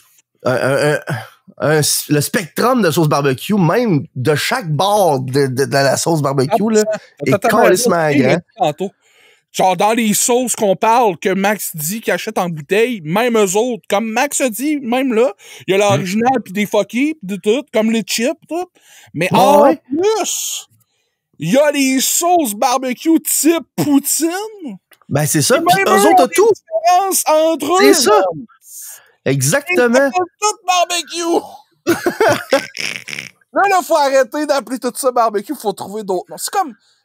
Le spectrum de sauce barbecue, même de chaque bord de la sauce barbecue, là, est calissement grand. Tantôt. Genre, dans les sauces qu'on parle, que Max dit qu'il achète en bouteille, même eux autres, comme Max a dit, même là, il y a l'original pis des fucky pis de tout, comme les chips, tout. Mais en Ouais. plus, il y a les sauces barbecue type poutine. Ben, c'est ça. Et Puis même eux eux autres ont ont tout. des différences entre eux. C'est ça. man. Exactement. Tout barbecue. Là, faut arrêter d'appeler tout ça barbecue, faut trouver d'autres noms.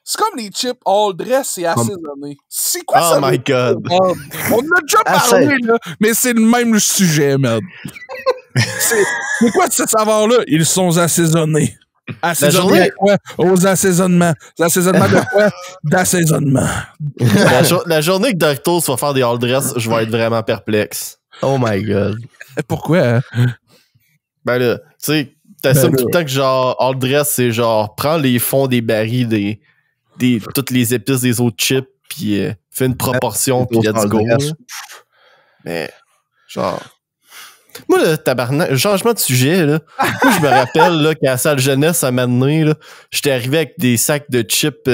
C'est comme les chips all dress et assaisonnés. C'est quoi ça? Oh my god. On en a déjà parlé, là, mais c'est le même sujet, man. c'est quoi cette saveur-là? Ils sont assaisonnés. Assaisonnés journée- à quoi? Aux assaisonnements. Assaisonnement de quoi? D'assaisonnement. La journée que Doritos va faire des all dress, je vais être vraiment perplexe. Oh my god. Pourquoi? Ben là, tu sais, t'assumes tout le temps que genre all dress, c'est genre prends les fonds des barils toutes les épices des autres chips, puis fais une proportion, puis let's go. Là. Mais genre. Moi, le tabarnak, changement de sujet, là. Moi, je me rappelle là, qu'à la salle jeunesse, à un moment donné, là, j'étais arrivé avec des sacs de chips,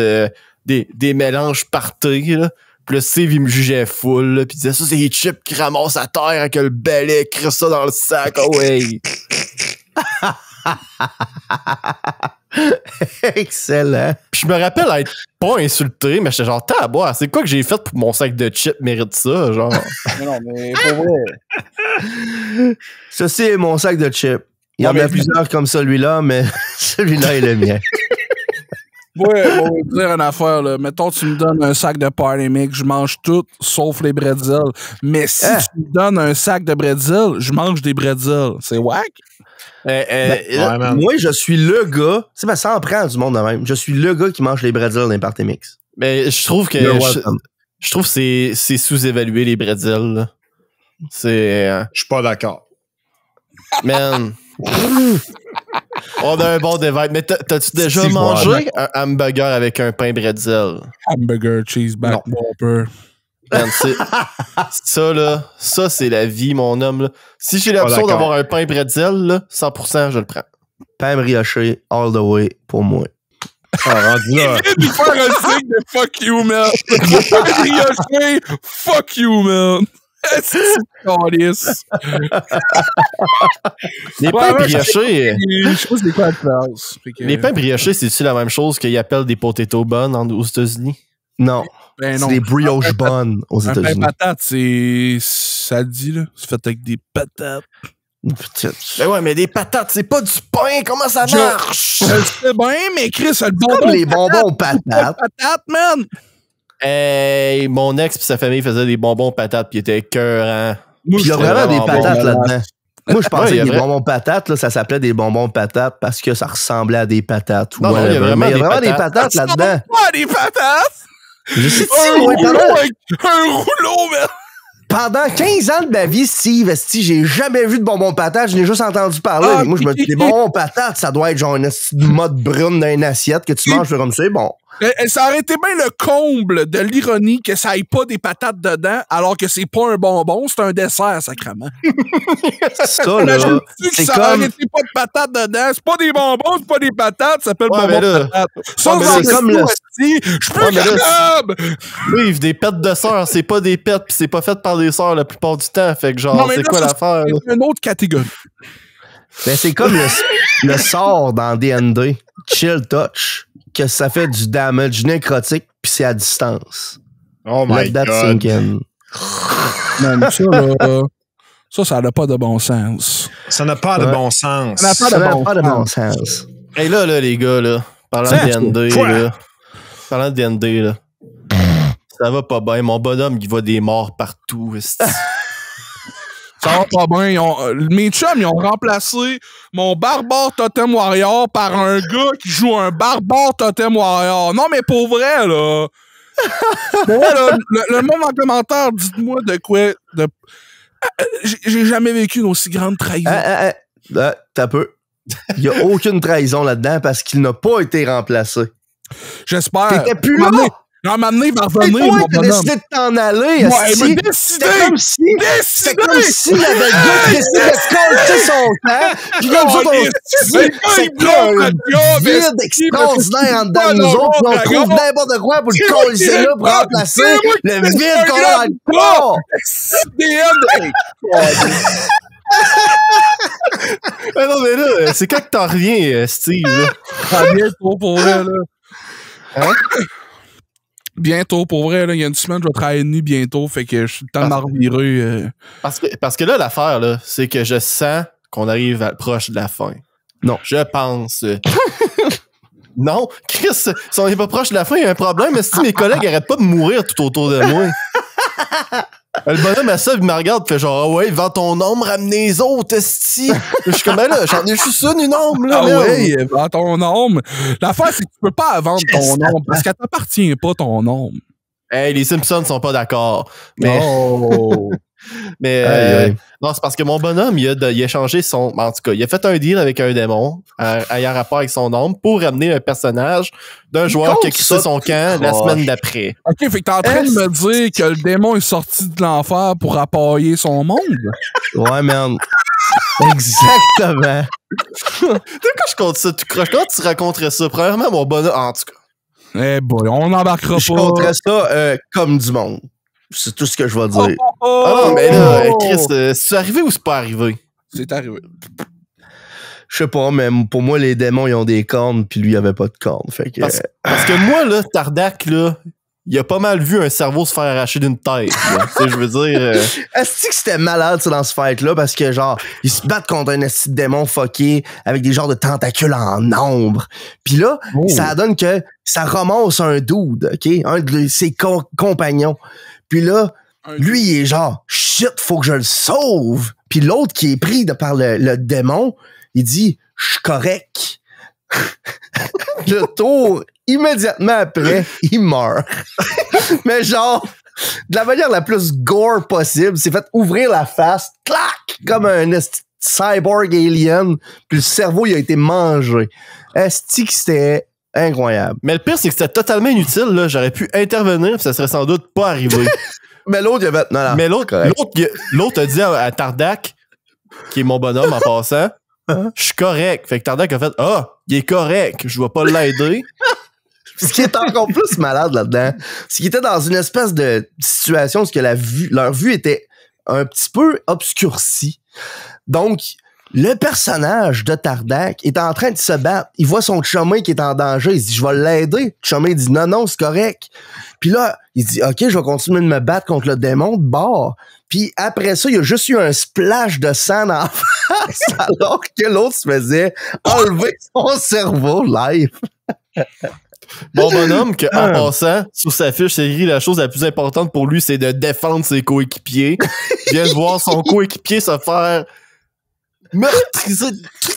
des mélanges partés, là. Puis le Steve, il me jugeait full, là, puis il disait ça, c'est les chips qui ramassent à terre avec le balai, crée ça dans le sac, oh ouais. Excellent. Puis je me rappelle être pas insulté, mais j'étais genre, tabois, c'est quoi que j'ai fait pour que mon sac de chips mérite ça, genre? Non, mais pour vrai. Ceci est mon sac de chips. Il y Ouais, en mais- a plusieurs comme celui-là, mais celui-là est le mien. Ouais, on va te dire une affaire, là. Mettons, tu me donnes un sac de Party Mix, je mange tout, sauf les bretzels. Mais si tu me donnes un sac de bretzels, je mange des bretzels. C'est whack? Ouais, man. Moi, je suis le gars, tu sais, ben, ça en prend du monde de même. Je suis le gars qui mange les bretzels dans les party mix. Mais je trouve que You're welcome. je trouve que c'est sous-évalué les bretzels, là. C'est Je suis pas d'accord. man. On a un bon débat. Mais t'as-tu déjà Steve mangé un hamburger avec un pain bretzel? Hamburger, cheese, back, whopper. Man, ça, là, ça, c'est la vie, mon homme, là. Si j'ai l'option d'accord. d'avoir un pain bretzel, là, 100%, je le prends. Pain brioché, all the way, pour moi. Ah, rendu là. Il vient de faire un signe de fuck you, man. Brioché, fuck you, man. C'est calice. Les pains briochés, Je sais pas c'est quoi la classe. les pains briochés, c'est-tu la même chose qu'ils appellent des potato buns aux États-Unis? Non, Ben c'est non. des brioches bonnes aux Un pain États-Unis. patate, ça le dit, là. C'est fait avec des patates. Ben ouais, mais des patates, c'est pas du pain, comment ça marche? Je le sais bien, mais Chris, le bonbon. Comme les bonbons patates. Patate, man. Hey, mon ex pis sa famille faisaient des bonbons patates pis ils étaient écœurants. Puis il y a C'était vraiment des vraiment patates bon. là-dedans. Moi, je pensais Ouais, il y a que les vrai- bonbons patates, là, ça s'appelait des bonbons patates parce que ça ressemblait à des patates. Ou Non, non, il y a whatever. vraiment Mais il y a des vraiment des patates. patates là-dedans. Pas des patates. Je sais, Un moi, rouleau, man. pendant 15 ans de ma vie, Steve, esti, j'ai jamais vu de bonbons patates, je n'ai juste entendu parler. Ah, Moi, je me dis, les bonbons patates, ça doit être genre une esti de mode brune dans une assiette que tu manges, comme c'est bon. Ça aurait été bien le comble de l'ironie que ça aille pas des patates dedans, alors que c'est pas un bonbon, c'est un dessert, sacrément. Ça, là, c'est ça aurait été pas de patates dedans, c'est pas des bonbons, c'est pas des patates, ça s'appelle bonbon de patates. Ça, c'est comme le... Je suis plus capable! Oui, des pets de sœurs, c'est pas des pets, pis c'est pas fait par des sœurs la plupart du temps, fait que genre, c'est quoi l'affaire? C'est une autre catégorie. Ben, c'est comme le sort dans D&D, Chill Touch, que ça fait du damage nécrotique pis c'est à distance. Oh my Let that God. sink in. Man, ça, là, ça n'a pas de bon sens. Ça n'a pas de bon sens. Ça n'a pas de bon sens. Hey là, les gars, là, parlant de D&D, là, parlant de D&D, là, ça va pas bien. Mon bonhomme, il voit des morts partout. Ça va pas bien. Mes chums, ils ont remplacé mon barbare Totem Warrior par un gars qui joue un barbare Totem Warrior. Non, mais pour vrai, là. Le monde en commentaire, dites-moi de quoi. J'ai jamais vécu une aussi grande trahison. T'as peu. Il n'y a aucune trahison là-dedans parce qu'il n'a pas été remplacé. J'espère. T'étais plus là! Non, maintenant, il va revenir. Et toi, t'as décidé de t'en aller. Ouais, c'était comme si il avait le gars qui décidé de coller son camp. Puis là, nous autres, c'est un vide extraordinaire en dedans de nous autres. Puis on trouve n'importe quoi pour le coller là, pour remplacer le vide qu'on a dans le corps. Non, mais là, c'est quand que t'en reviens, Steve, là? Bientôt, pour vrai, là. Hein? Bientôt, pour vrai, là. Il y a une semaine, je vais travailler de nuit bientôt, fait que je suis le temps de m'en revirer. Parce que là, l'affaire, là, c'est que je sens qu'on arrive proche de la fin. Non. Je pense. Non, Chris, si on n'est pas proche de la fin, il y a un problème. Mais si mes collègues arrêtent pas de mourir tout autour de moi. Le bonhomme à ça, il me regarde, fait genre, ah ouais, vends ton ombre, ramenez les autres, esti. Je suis comme, ben là, j'en ai juste une ombre, là. Ah ouais, vends ton ombre. L'affaire, c'est que tu peux pas vendre ton ombre parce qu'elle t'appartient pas, ton ombre. Hey, les Simpsons sont pas d'accord. Mais. Oh. Mais non, c'est parce que mon bonhomme, il a changé son. En tout cas, il a fait un deal avec un démon ayant rapport avec son ombre pour ramener un personnage d'un joueur qui a quitté son camp la semaine d'après. Ok, fait que t'es en train de me dire que le démon est sorti de l'enfer pour appailler son monde? Ouais, man. Exactement. Quand je compte ça, tu croches. Quand tu raconterais ça, premièrement, mon bonhomme. En tout cas. Eh boy, on n'embarquera pas. Je compterais ça comme du monde. C'est tout ce que je vais dire. Ah non, mais là, Chris, c'est arrivé ou c'est pas arrivé? C'est arrivé. Je sais pas, mais pour moi, les démons, ils ont des cornes, puis lui, il avait pas de cornes. Fait que... parce que moi, là, Tardak, là, il a pas mal vu un cerveau se faire arracher d'une tête. Tu sais, je veux dire... Est-ce que c'était malade, ça, dans ce fight-là? Parce que, genre, ils se battent contre un esti de démon fucké avec des genres de tentacules en ombre. Puis là, ça donne que ça ramasse un dude, OK? Un de ses compagnons. Puis là, lui, il est genre, shit, faut que je le sauve. Puis l'autre qui est pris par le démon, il dit, je suis correct. Le tour, immédiatement après, il meurt. Mais genre, de la manière la plus gore possible, c'est fait ouvrir la face, clac, comme un cyborg alien, puis le cerveau, il a été mangé. Esti que c'était incroyable. Mais le pire, c'est que c'était totalement inutile, là. J'aurais pu intervenir, puis ça serait sans doute pas arrivé. Mais l'autre, il avait... Non, mais l'autre a dit à Tardak, qui est mon bonhomme en passant, je suis correct. Fait que Tardak a fait, il est correct, je vais pas l'aider. Ce qui est encore plus malade là-dedans, c'est qu'ils étaient dans une espèce de situation où leur vue était un petit peu obscurcie. Donc, le personnage de Tardak est en train de se battre. Il voit son chumé qui est en danger. Il se dit, je vais l'aider. Le chumé dit, non, c'est correct. Puis là, il dit, OK, je vais continuer de me battre contre le démon de bord. Puis après ça, il y a juste eu un splash de sang dans la face alors que l'autre se faisait enlever son cerveau live. Mon bonhomme, en passant, sous sa fiche, c'est écrit la chose la plus importante pour lui, c'est de défendre ses coéquipiers. Il vient de voir son coéquipier se faire meurtriser,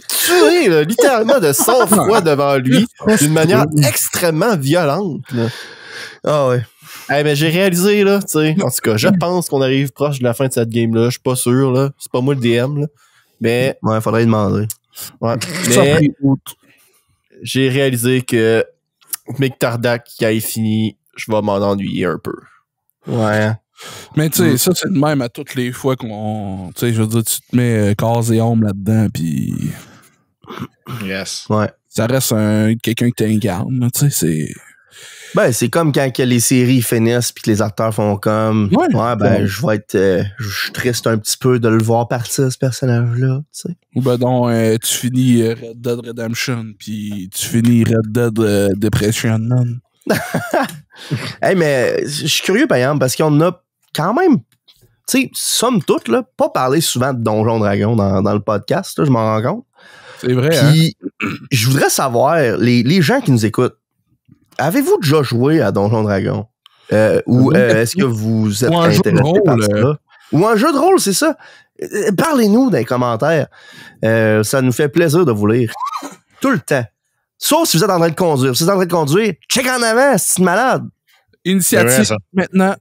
tuer, là, littéralement de sang-froid devant lui, d'une manière extrêmement violente. Là. Ah ouais. Hey, mais j'ai réalisé, là, tu sais, en tout cas, je pense qu'on arrive proche de la fin de cette game-là. Je suis pas sûr, là. C'est pas moi le DM, là. Mais. Ouais, faudrait y demander. Ouais. Mais j'ai réalisé que Mick Tardak qui a fini, je vais m'en ennuyer un peu. Ouais. Mais tu sais, ça, c'est le même à toutes les fois qu'on. Tu sais, je veux dire, tu te mets corps et âme là-dedans, puis. Yes. Ouais. Ça reste quelqu'un qui t'incarne, tu sais, c'est. Ben, c'est comme quand que les séries finissent puis que les acteurs font comme ouais ben je vais être je suis triste un petit peu de le voir partir ce personnage-là, tu sais. Ou ben donc tu finis Red Dead Redemption puis tu finis Red Dead Depression, man. Hey, mais je suis curieux par exemple parce qu'on a quand même, tu sais, somme toute là, pas parlé souvent de Donjons Dragons dans le podcast, là, je m'en rends compte. C'est vrai. Puis je voudrais savoir les gens qui nous écoutent. Avez-vous déjà joué à Donjons Dragons? Ou est-ce que vous êtes intéressé par ça? Ou un jeu de rôle, c'est ça. Parlez-nous dans les commentaires. Ça nous fait plaisir de vous lire. Tout le temps. Sauf si vous êtes en train de conduire. Si vous êtes en train de conduire, check en avant, c'est malade. Initiative vrai, maintenant.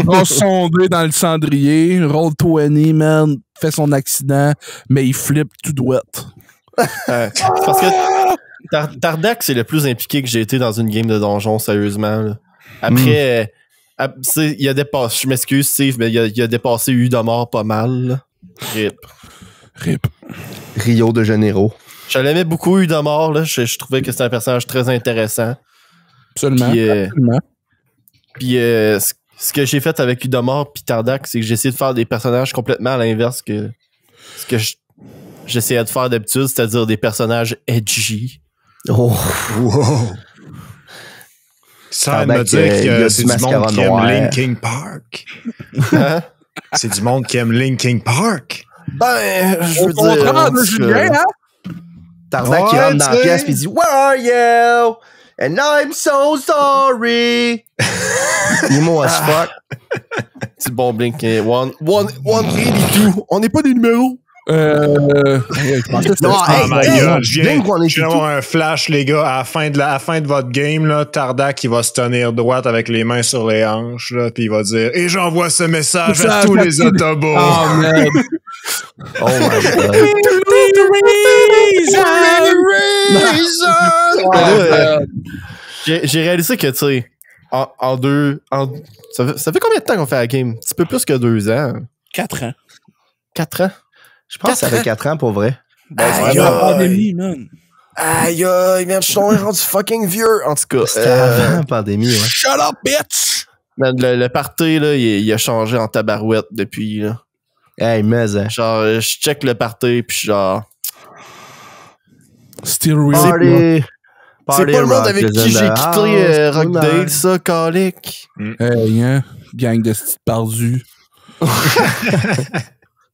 On sondé dans le cendrier. Roll20, man. Fait son accident, mais il flippe tout douette. Parce que Tardak, c'est le plus impliqué que j'ai été dans une game de donjon, sérieusement. Là. Après, il a dépassé, je m'excuse, Steve, mais il a dépassé Udamore pas mal. Là. Rip. Rio de Janeiro. Je l'aimais beaucoup, Udamore. Là. Je trouvais que c'était un personnage très intéressant. Absolument. Puis, ce que j'ai fait avec Udamore puis Tardak, c'est que j'ai essayé de faire des personnages complètement à l'inverse que ce que j'essayais de faire d'habitude, c'est-à-dire des personnages edgy. Oh. Wow. Ça me dire que c'est du monde qui aime Linkin Park. Hein? C'est du monde qui aime Linkin Park. Ben, je veux Au contraire de Julien, hein? Tardak qui rentre dans la pièce pis il dit Where are you? And I'm so sorry. Emo as fuck. C'est bon, Blink. 182. On n'est pas des numéros. Je pensais que c'était Non, Oh my god, je viens Blink, d'avoir un flash, les gars. À la fin de votre game, là, Tardak, il va se tenir droite avec les mains sur les hanches, là, puis il va dire « Et j'envoie ce message à tous les Autobots! » Oh, man. Oh my god. J'ai réalisé que, tu sais, ça fait combien de temps qu'on fait la game? Un petit peu plus que 2 ans. 4 ans. 4 ans? Je pense que ça fait 4 ans pour vrai. C'est la pandémie, man. Aïe, aïe, man, je suis rendu fucking vieux. En tout cas. C'était avant la pandémie, ouais. Shut up, bitch! Man, le party, là, il a changé en tabarouette depuis, là. Hey, mais hein. Genre, je check le party, pis genre... Still real. Party. C'est pas le monde avec qui j'ai quitté Rockdale, Rockdale. ça, calique. Hey, hein? Gang de petites perdus.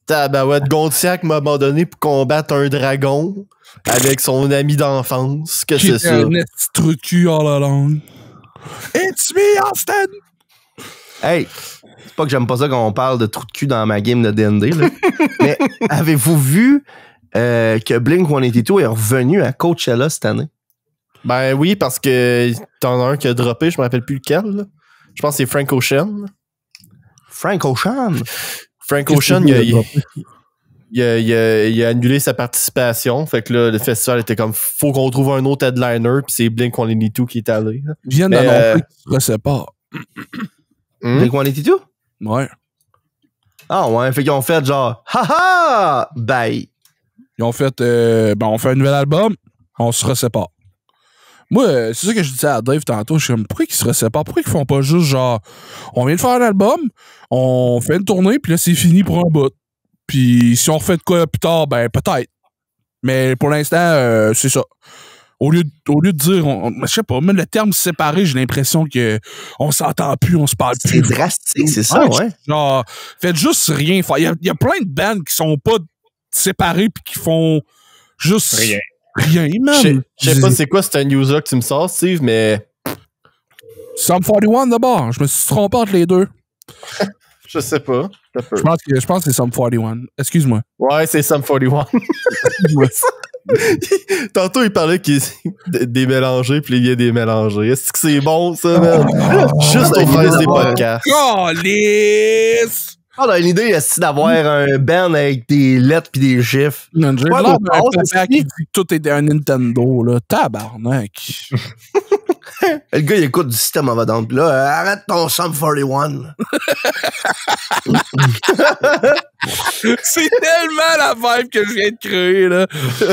Tabarouette, Gontiac m'a abandonné pour combattre un dragon avec son ami d'enfance. Qu'est-ce que c'est ça? Un petit trou de cul all along. It's me, Austin! Hey, c'est pas que j'aime pas ça qu'on parle de trou de cul dans ma game de D&D, là. Mais avez-vous vu que Blink-182 est revenu à Coachella cette année? Ben oui, parce que t'en as un qui a droppé, je me rappelle plus lequel. Là. Je pense que c'est Frank Ocean. Frank Ocean? Frank Ocean, il a annulé sa participation. Fait que là, le festival était comme, faut qu'on trouve un autre headliner, puis c'est Blink-182 qui est allé. Là. Ils viennent d'annoncer qu'ils se séparent. Blink-182? Ouais. Ah ouais, fait qu'ils ont fait genre, haha, bye. Ils ont fait, on fait un nouvel album, on se resépare. Moi, c'est ça que je disais à Dave tantôt. Je suis comme, pourquoi ils se séparent? Pourquoi ils font pas juste genre, on vient de faire un album, on fait une tournée, puis là, c'est fini pour un bout. Puis si on refait de quoi plus tard, ben peut-être. Mais pour l'instant, c'est ça. Au lieu de dire, je sais pas, même le terme séparé, j'ai l'impression que on s'entend plus, on se parle C'est plus. drastique, c'est ça, ouais. Genre, faites juste rien faire. Il y a plein de bands qui sont pas séparés puis qui font juste rien, man. Je sais pas c'est quoi cette news-là que tu me sors, Steve, mais... Sum 41 d'abord. Je me suis trompé entre les deux. Je sais pas. Je pense que c'est Sum 41. Excuse-moi. Ouais, c'est Sum 41. Tantôt, il parlait des mélangés, puis il y a des mélangés. Est-ce que c'est bon, ça, man? Juste aux fraises des podcasts. Calice! On a une idée d'avoir un band avec des lettres pis des chiffres. Non, j'ai Ouais, l'air mais d'un on papa sait. qui dit que tout était un Nintendo, là. Tabarnak. Le gars, il écoute du système en Down. Pis là, arrête ton Sum 41. C'est tellement la vibe que je viens de créer, là. Tu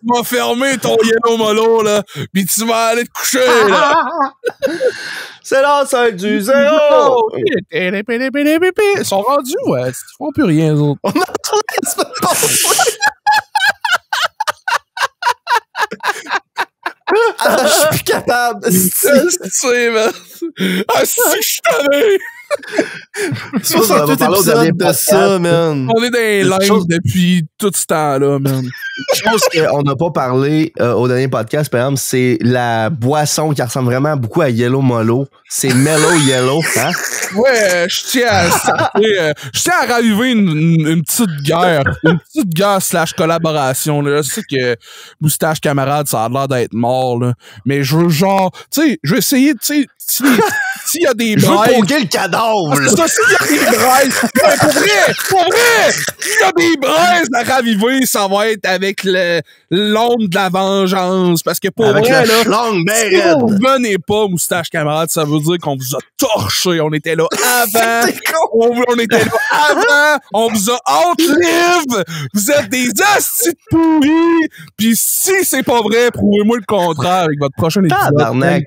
m'as fermé ton Yellow Molo, là, pis tu vas aller te coucher, là. C'est l'enceinte du zéro! Ils sont rendus, ouais. Ils font plus rien, eux autres. On a entendu la semaine passée. Ah, je suis plus capable. C'est, man. Ah, si, je suis tanné. 68 épisodes de ça, man. On est dans les lives depuis tout ce temps-là, man. Une chose qu'on n'a pas parlé au dernier podcast, par exemple, c'est la boisson qui ressemble vraiment beaucoup à Yellow Molo. C'est Mellow Yellow, hein? Ouais, je tiens à raviver une petite guerre. Une petite guerre / collaboration, là. Je sais que Moustache Camarade, ça a l'air d'être mort, là. Mais je veux genre, tu sais, je vais essayer, tu sais, s'il y a des Je veux braises. poker le cadavre, là. C'est ça, s'il y a des braises. Ouais, pour vrai! S'il y a des braises à raviver, ça va être avec l'onde de la vengeance. Parce que pour Avec vrai, la là, schlang bien si raide. vous venez pas, Moustache Camarade, ça veut dire qu'on vous a torché. On était là avant. On était là avant. On vous a outlive. Vous êtes des astis de pourris. Puis si c'est pas vrai, prouvez-moi le contraire avec votre prochain épisode. Tabarnak.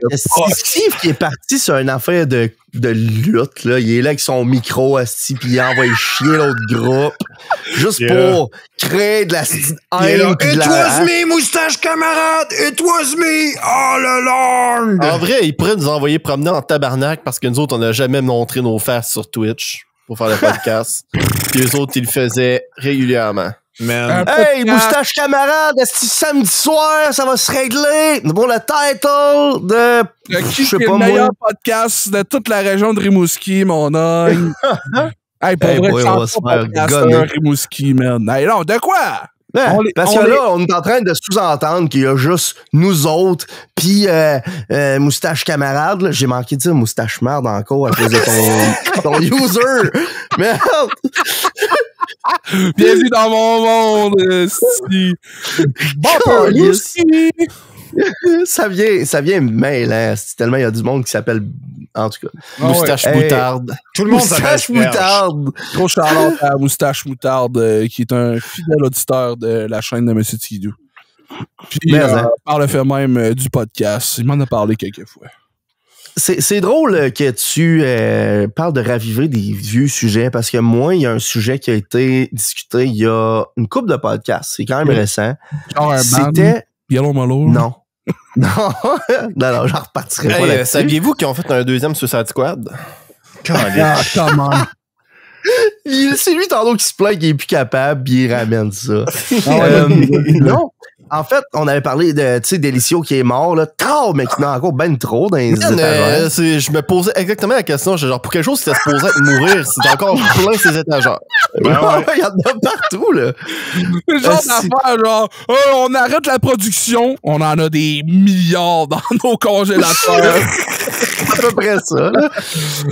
Steve qui est parti sur une affaire de lutte, là. Il est là avec son micro, asti, pis il envoie chier l'autre groupe. Juste pour créer de la haine pis de la... It was me, Moustache Camarade! It was me all along! En vrai, ils pourraient nous envoyer promener en tabarnak parce que nous autres, on n'a jamais montré nos faces sur Twitch pour faire le podcast. Puis eux autres, ils le faisaient régulièrement. Man. Hey, Moustache Camarade, est-ce que samedi soir, ça va se régler pour le title de... Qui Je sais est pas le moi. meilleur podcast de toute la région de Rimouski, mon oeil. Hey, pour Hey vrai, boy, chante on va se pas faire podcasteur gonner. Rimouski, man. Hey, non, de quoi? Ouais, parce que on là, on est en train de sous-entendre qu'il y a juste nous autres, puis Moustache Camarade. Là. J'ai manqué de dire Moustache Merde encore à cause de ton user. Merde! Bienvenue dans mon monde, si. Bon, Yes. ça vient mêlant. C'est tellement il y a du monde qui s'appelle... En tout cas. Moustache Hey. moutarde. Tout le monde Moustache s'appelle Serge. Moutarde. Trop charlotte à Moustache Moutarde, qui est un fidèle auditeur de la chaîne de Monsieur Tidou. Puis, Mais, hein. par le fait même du podcast, il m'en a parlé quelques fois. C'est drôle que tu parles de raviver des vieux sujets parce que moi, il y a un sujet qui a été discuté il y a une couple de podcasts. C'est quand même récent. Genre un band, C'était... Yellow Molo. Non. non, j'en repartirai pas Hey, là-dessus. saviez-vous qu'ils ont fait un deuxième Suicide Squad? Ah, comment? C'est lui tantôt qui se plaint qu'il est plus capable, puis il ramène ça. ouais, Non. En fait, on avait parlé de, tu sais, Delicio qui est mort, là, mais qui n'a encore ben trop dans les étagères. Je me posais exactement la question, genre, pour quelque chose qui était supposé mourir, c'est encore plein ces étagères. Il y en a partout, là. Le genre d'affaire, genre, on arrête la production, on en a des milliards dans nos congélateurs. C'est à peu près ça, là.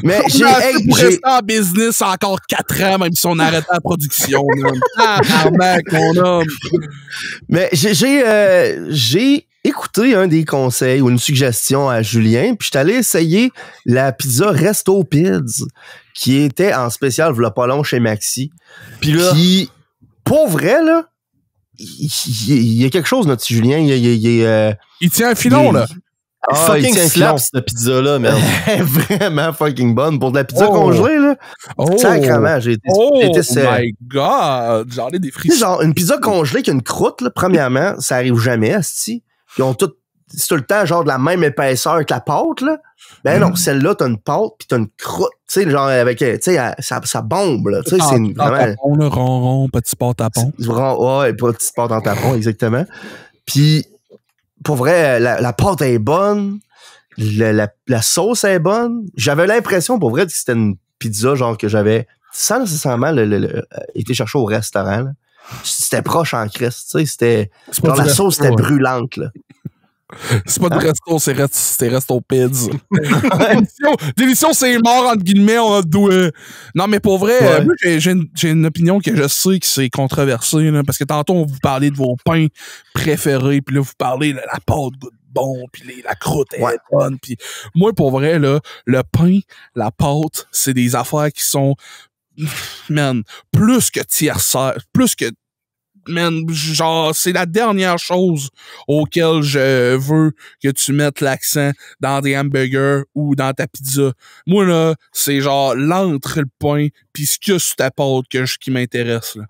Mais On a assez pour rester en business encore 4 ans, même si on arrête la production. Tabarnak, mon homme. Mais j'ai écouté un des conseils ou une suggestion à Julien, puis j'étais allé essayer la pizza Resto Pids, qui était en spécial v'là pas long chez Maxi. Puis là, Puis, pour vrai, là, il y a quelque chose, notre petit Julien. Il tient un filon, là. il fucking tient un slap cette pizza-là, merde. vraiment fucking bonne. Pour de la pizza Oh. congelée, là. Oh, Sacrement, j'ai été oh serré. my God. J'en ai des Tu sais, frissons. genre, une pizza congelée qui a une croûte, là, premièrement, ça arrive jamais, asti. Ils ont tout, c'est tout le temps, genre, de la même épaisseur que la pâte, là. Ben non, celle-là, t'as une pâte pis t'as une croûte, tu sais, genre, avec, tu sais, ça bombe, là. Tu sais, c'est une, vraiment... Tapon, le ronron, petit pâte à pont. Ouais, pas petite pâte en tapon, exactement. Puis, pour vrai, la pâte est bonne. La sauce est bonne. J'avais l'impression, pour vrai, que c'était une pizza, genre, que j'avais, sans nécessairement été chercher au restaurant, là. C'était proche en Christ, tu sais, c'était... C'est pas Genre, la du sauce resto, était ouais. brûlante, là. C'est pas de resto, c'est resto Pids. Délition, c'est mort, entre guillemets, on a doué. Non, mais pour vrai, moi, j'ai une opinion que je sais que c'est controversée, là, parce que tantôt, on vous parlait de vos pains préférés, puis là, vous parlez de la pâte goûte bon, puis la croûte est bonne, puis moi, pour vrai, là, le pain, la pâte, c'est des affaires qui sont, man, plus que tiercères, plus que man, genre, c'est la dernière chose auquel je veux que tu mettes l'accent dans des hamburgers ou dans ta pizza. Moi, là, c'est genre l'entre le pain pis ce qu'il y a sur ta pâte qui m'intéresse, là.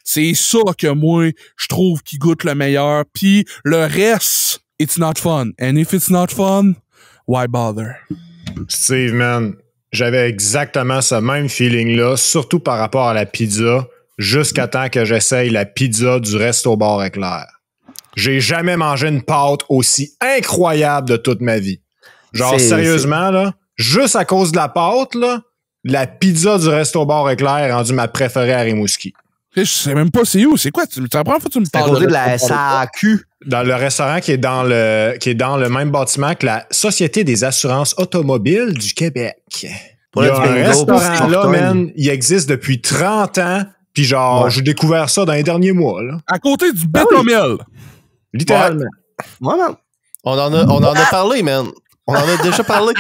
C'est ça que moi, je trouve qui goûte le meilleur. Puis le reste, it's not fun. And if it's not fun, why bother? Steve, man, j'avais exactement ce même feeling-là, surtout par rapport à la pizza. Jusqu'à temps que j'essaye la pizza du Resto Bar Éclair. J'ai jamais mangé une pâte aussi incroyable de toute ma vie. Genre, sérieusement, là, juste à cause de la pâte, là, la pizza du Resto Bar Éclair est rendue ma préférée à Rimouski. Je sais même pas c'est où, c'est quoi? C'est la première fois que tu me parles. C'est à côté de la SAQ. Dans le restaurant qui est dans le même bâtiment que la Société des assurances automobiles du Québec. Il y a un restaurant là, man, il existe depuis 30 ans. Puis genre, j'ai découvert ça dans les derniers mois, là. À côté du Bétomiel. Littéralement. Ouais, man. On en a parlé, man. On en a déjà parlé.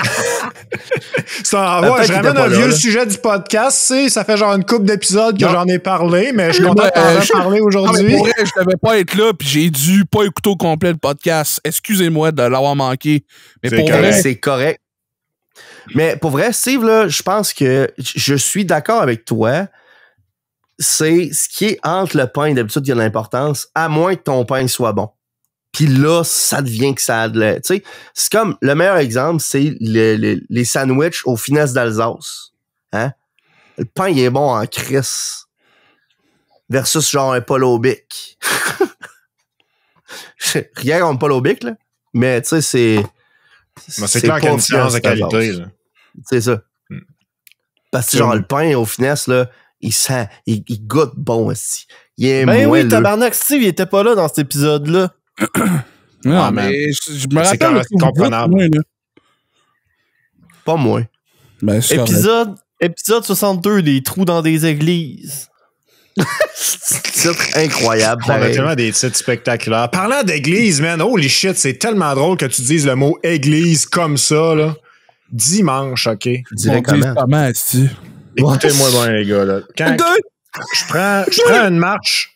Je ramène un vieux sujet du podcast, ça fait genre une couple d'épisodes que j'en ai parlé, mais je suis content d'en parler aujourd'hui. Pour vrai, je devais pas être là, puis j'ai dû pas écouter au complet le podcast. Excusez-moi de l'avoir manqué. Mais pour vrai, c'est correct. Mais pour vrai, Steve, là, je pense que je suis d'accord avec toi. C'est ce qui est entre le pain, d'habitude, il y a de l'importance, à moins que ton pain soit bon. Puis là, ça devient que ça a de l'air. Tu sais, c'est comme, le meilleur exemple, c'est les sandwichs aux finesses d'Alsace. Hein? Le pain, il est bon en crisse. Versus genre un Polo Bic. Rien contre Polo Bic, là. Mais tu sais, c'est clair qu'il y a une différence de qualité, là. C'est ça. Parce que genre, le pain aux finesses, là, il goûte bon aussi. Il est ben oui, tabarnak, Steve, il était pas là dans cet épisode-là. Non, mais je me rappelle c'est comprenable. Pas moi. Ben, épisode 62, des trous dans des églises. C'est incroyable. On a tellement des titres spectaculaires. Parlant d'église, man, holy shit, c'est tellement drôle que tu dises le mot église comme ça, là. Dimanche, OK? Je dirais comment. Écoutez-moi bien, les gars, là. Quand je prends une marche,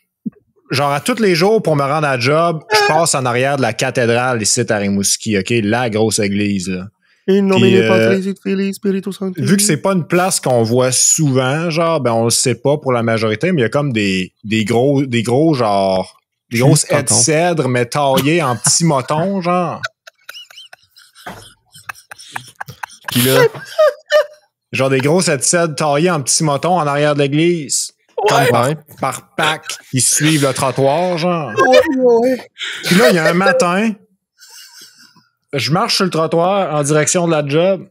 genre à tous les jours pour me rendre à la job, je passe en arrière de la cathédrale ici à Rimouski, OK? La grosse église, là. Puis, vu que c'est pas une place qu'on voit souvent, genre, ben on le sait pas pour la majorité, mais il y a comme des gros genre, des grosses haies de cèdre, mais taillées en petits motons, genre. Puis là, genre des grosses haies de cèdre taillées en petits motons en arrière de l'église. Comme par pack, ils suivent le trottoir, genre. Ouais. Puis là, il y a un matin, je marche sur le trottoir en direction de la job.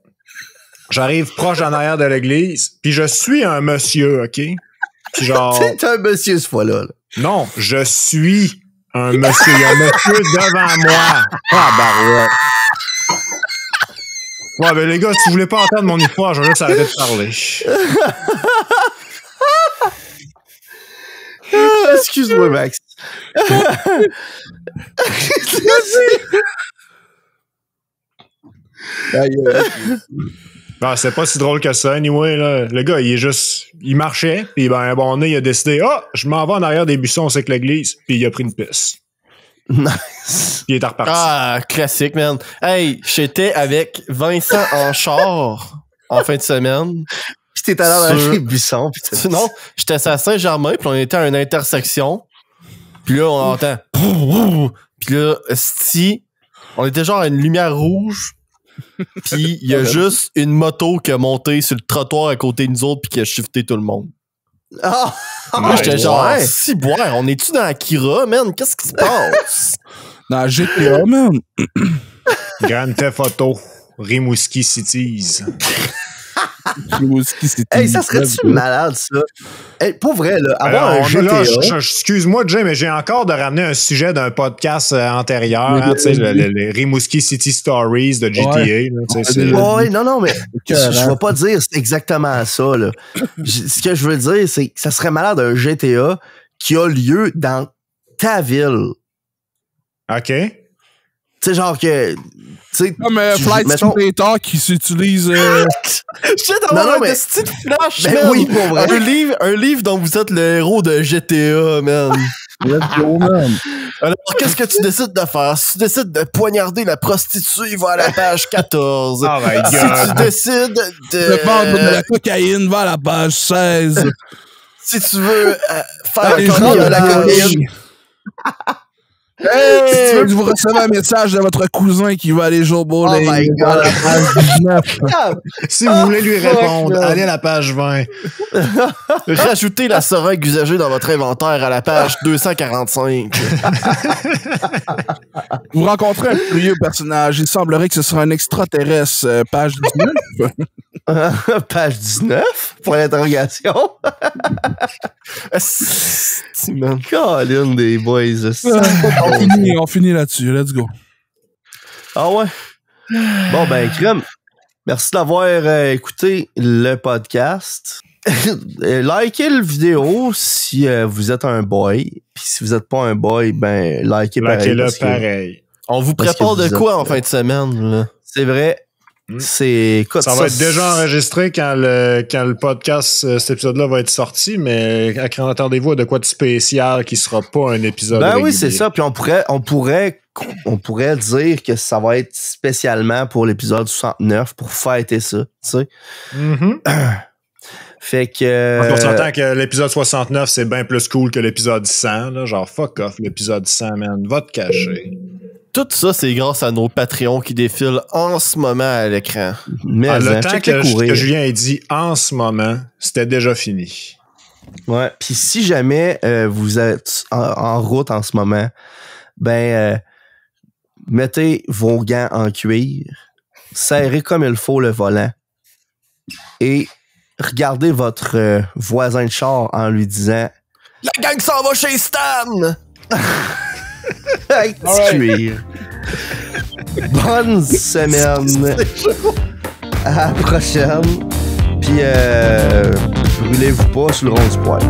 J'arrive proche en arrière de l'église. Puis je suis un monsieur, OK? Puis genre... T'es un monsieur ce fois-là. Là. Non, je suis un monsieur. Il y a un monsieur devant moi. Ah, barouette. Ouais, ben les gars, si vous voulez pas entendre mon histoire, je vais juste arrêter de parler. Excuse-moi, Max. Non, c'est pas si drôle que ça, anyway, là. Le gars, il marchait, puis ben, bon nez, il a décidé, je m'en vais en arrière des buissons, c'est que l'église, puis il a pris une pisse. Nice. Puis il est reparti. Ah, classique, man. Hey, j'étais avec Vincent en char en fin de semaine. Puis t'es allé dans les buissons. Non, j'étais à Saint-Germain, puis on était à une intersection. Puis là, on entend. Puis là, on était genre à une lumière rouge. Puis il y a juste une moto qui a monté sur le trottoir à côté de nous autres puis qui a shifté tout le monde. Moi, j'étais genre, si boire, on est-tu dans Akira, man? Qu'est-ce qui se passe? Dans GTA, man. Grand Theft Auto, Rimouski Cities. Hey, ça serait-tu malade, ça? Hey, pour vrai, là, avoir un GTA... Excuse-moi, Jay, mais j'ai encore de ramener un sujet d'un podcast antérieur, hein, tu sais, les Rimouski City Stories de GTA. Ouais, non, mais je vais pas dire c'est exactement ça, là. Ce que je veux dire, c'est que ça serait malade un GTA qui a lieu dans ta ville. OK. Tu sais, genre que... Comme Flight Simulator qui s'utilise... Je viens d'avoir un petit flash, man. Oui, pour vrai. Un livre dont vous êtes le héros de GTA, man. Let's go, man. Alors, qu'est-ce que tu décides de faire? Si tu décides de poignarder la prostituée, va à la page 14. Oh my God. Si tu décides de vendre de la cocaïne, va à la page 16. Si tu veux faire les comme gens il y a de la cocaïne... Hey, vous recevez un message de votre cousin qui va aller jouer au bowling. Oh my God. À la page 19. Si vous voulez lui répondre, allez à la page 20. Rajoutez la seringue usagée dans votre inventaire à la page 245. Vous rencontrez un curieux personnage. Il semblerait que ce soit un extraterrestre. Page 19. Page 19? Pour l'interrogation? Colin des boys. On finit là-dessus. Let's go. Ah ouais? Bon, ben, crème. Merci d'avoir écouté le podcast. Likez la vidéo si vous êtes un boy. Puis si vous n'êtes pas un boy, ben, likez pareil. Likez-le pareil. On vous prépare de quoi en fin de semaine, là? C'est vrai. Écoute, ça va être déjà enregistré quand le podcast, cet épisode-là va être sorti, mais attendez-vous à de quoi de spécial qui sera pas un épisode régulier. Oui, c'est ça. Puis on pourrait dire que ça va être spécialement pour l'épisode 69 pour fêter ça, tu sais. Fait que... On s'entend que l'épisode 69, c'est bien plus cool que l'épisode 100, là. Genre, fuck off, l'épisode 100, man. Va te cacher. Tout ça, c'est grâce à nos Patreons qui défilent en ce moment à l'écran. Mais le temps que Julien ait dit « en ce moment », c'était déjà fini. Ouais, puis si jamais vous êtes en route en ce moment, ben, mettez vos gants en cuir, serrez comme il faut le volant et regardez votre voisin de char en lui disant « La gang s'en va chez Stan! » Avec du cuir. Bonne semaine. À la prochaine. Puis brûlez-vous pas sur le rond du poil.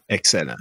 Excellent.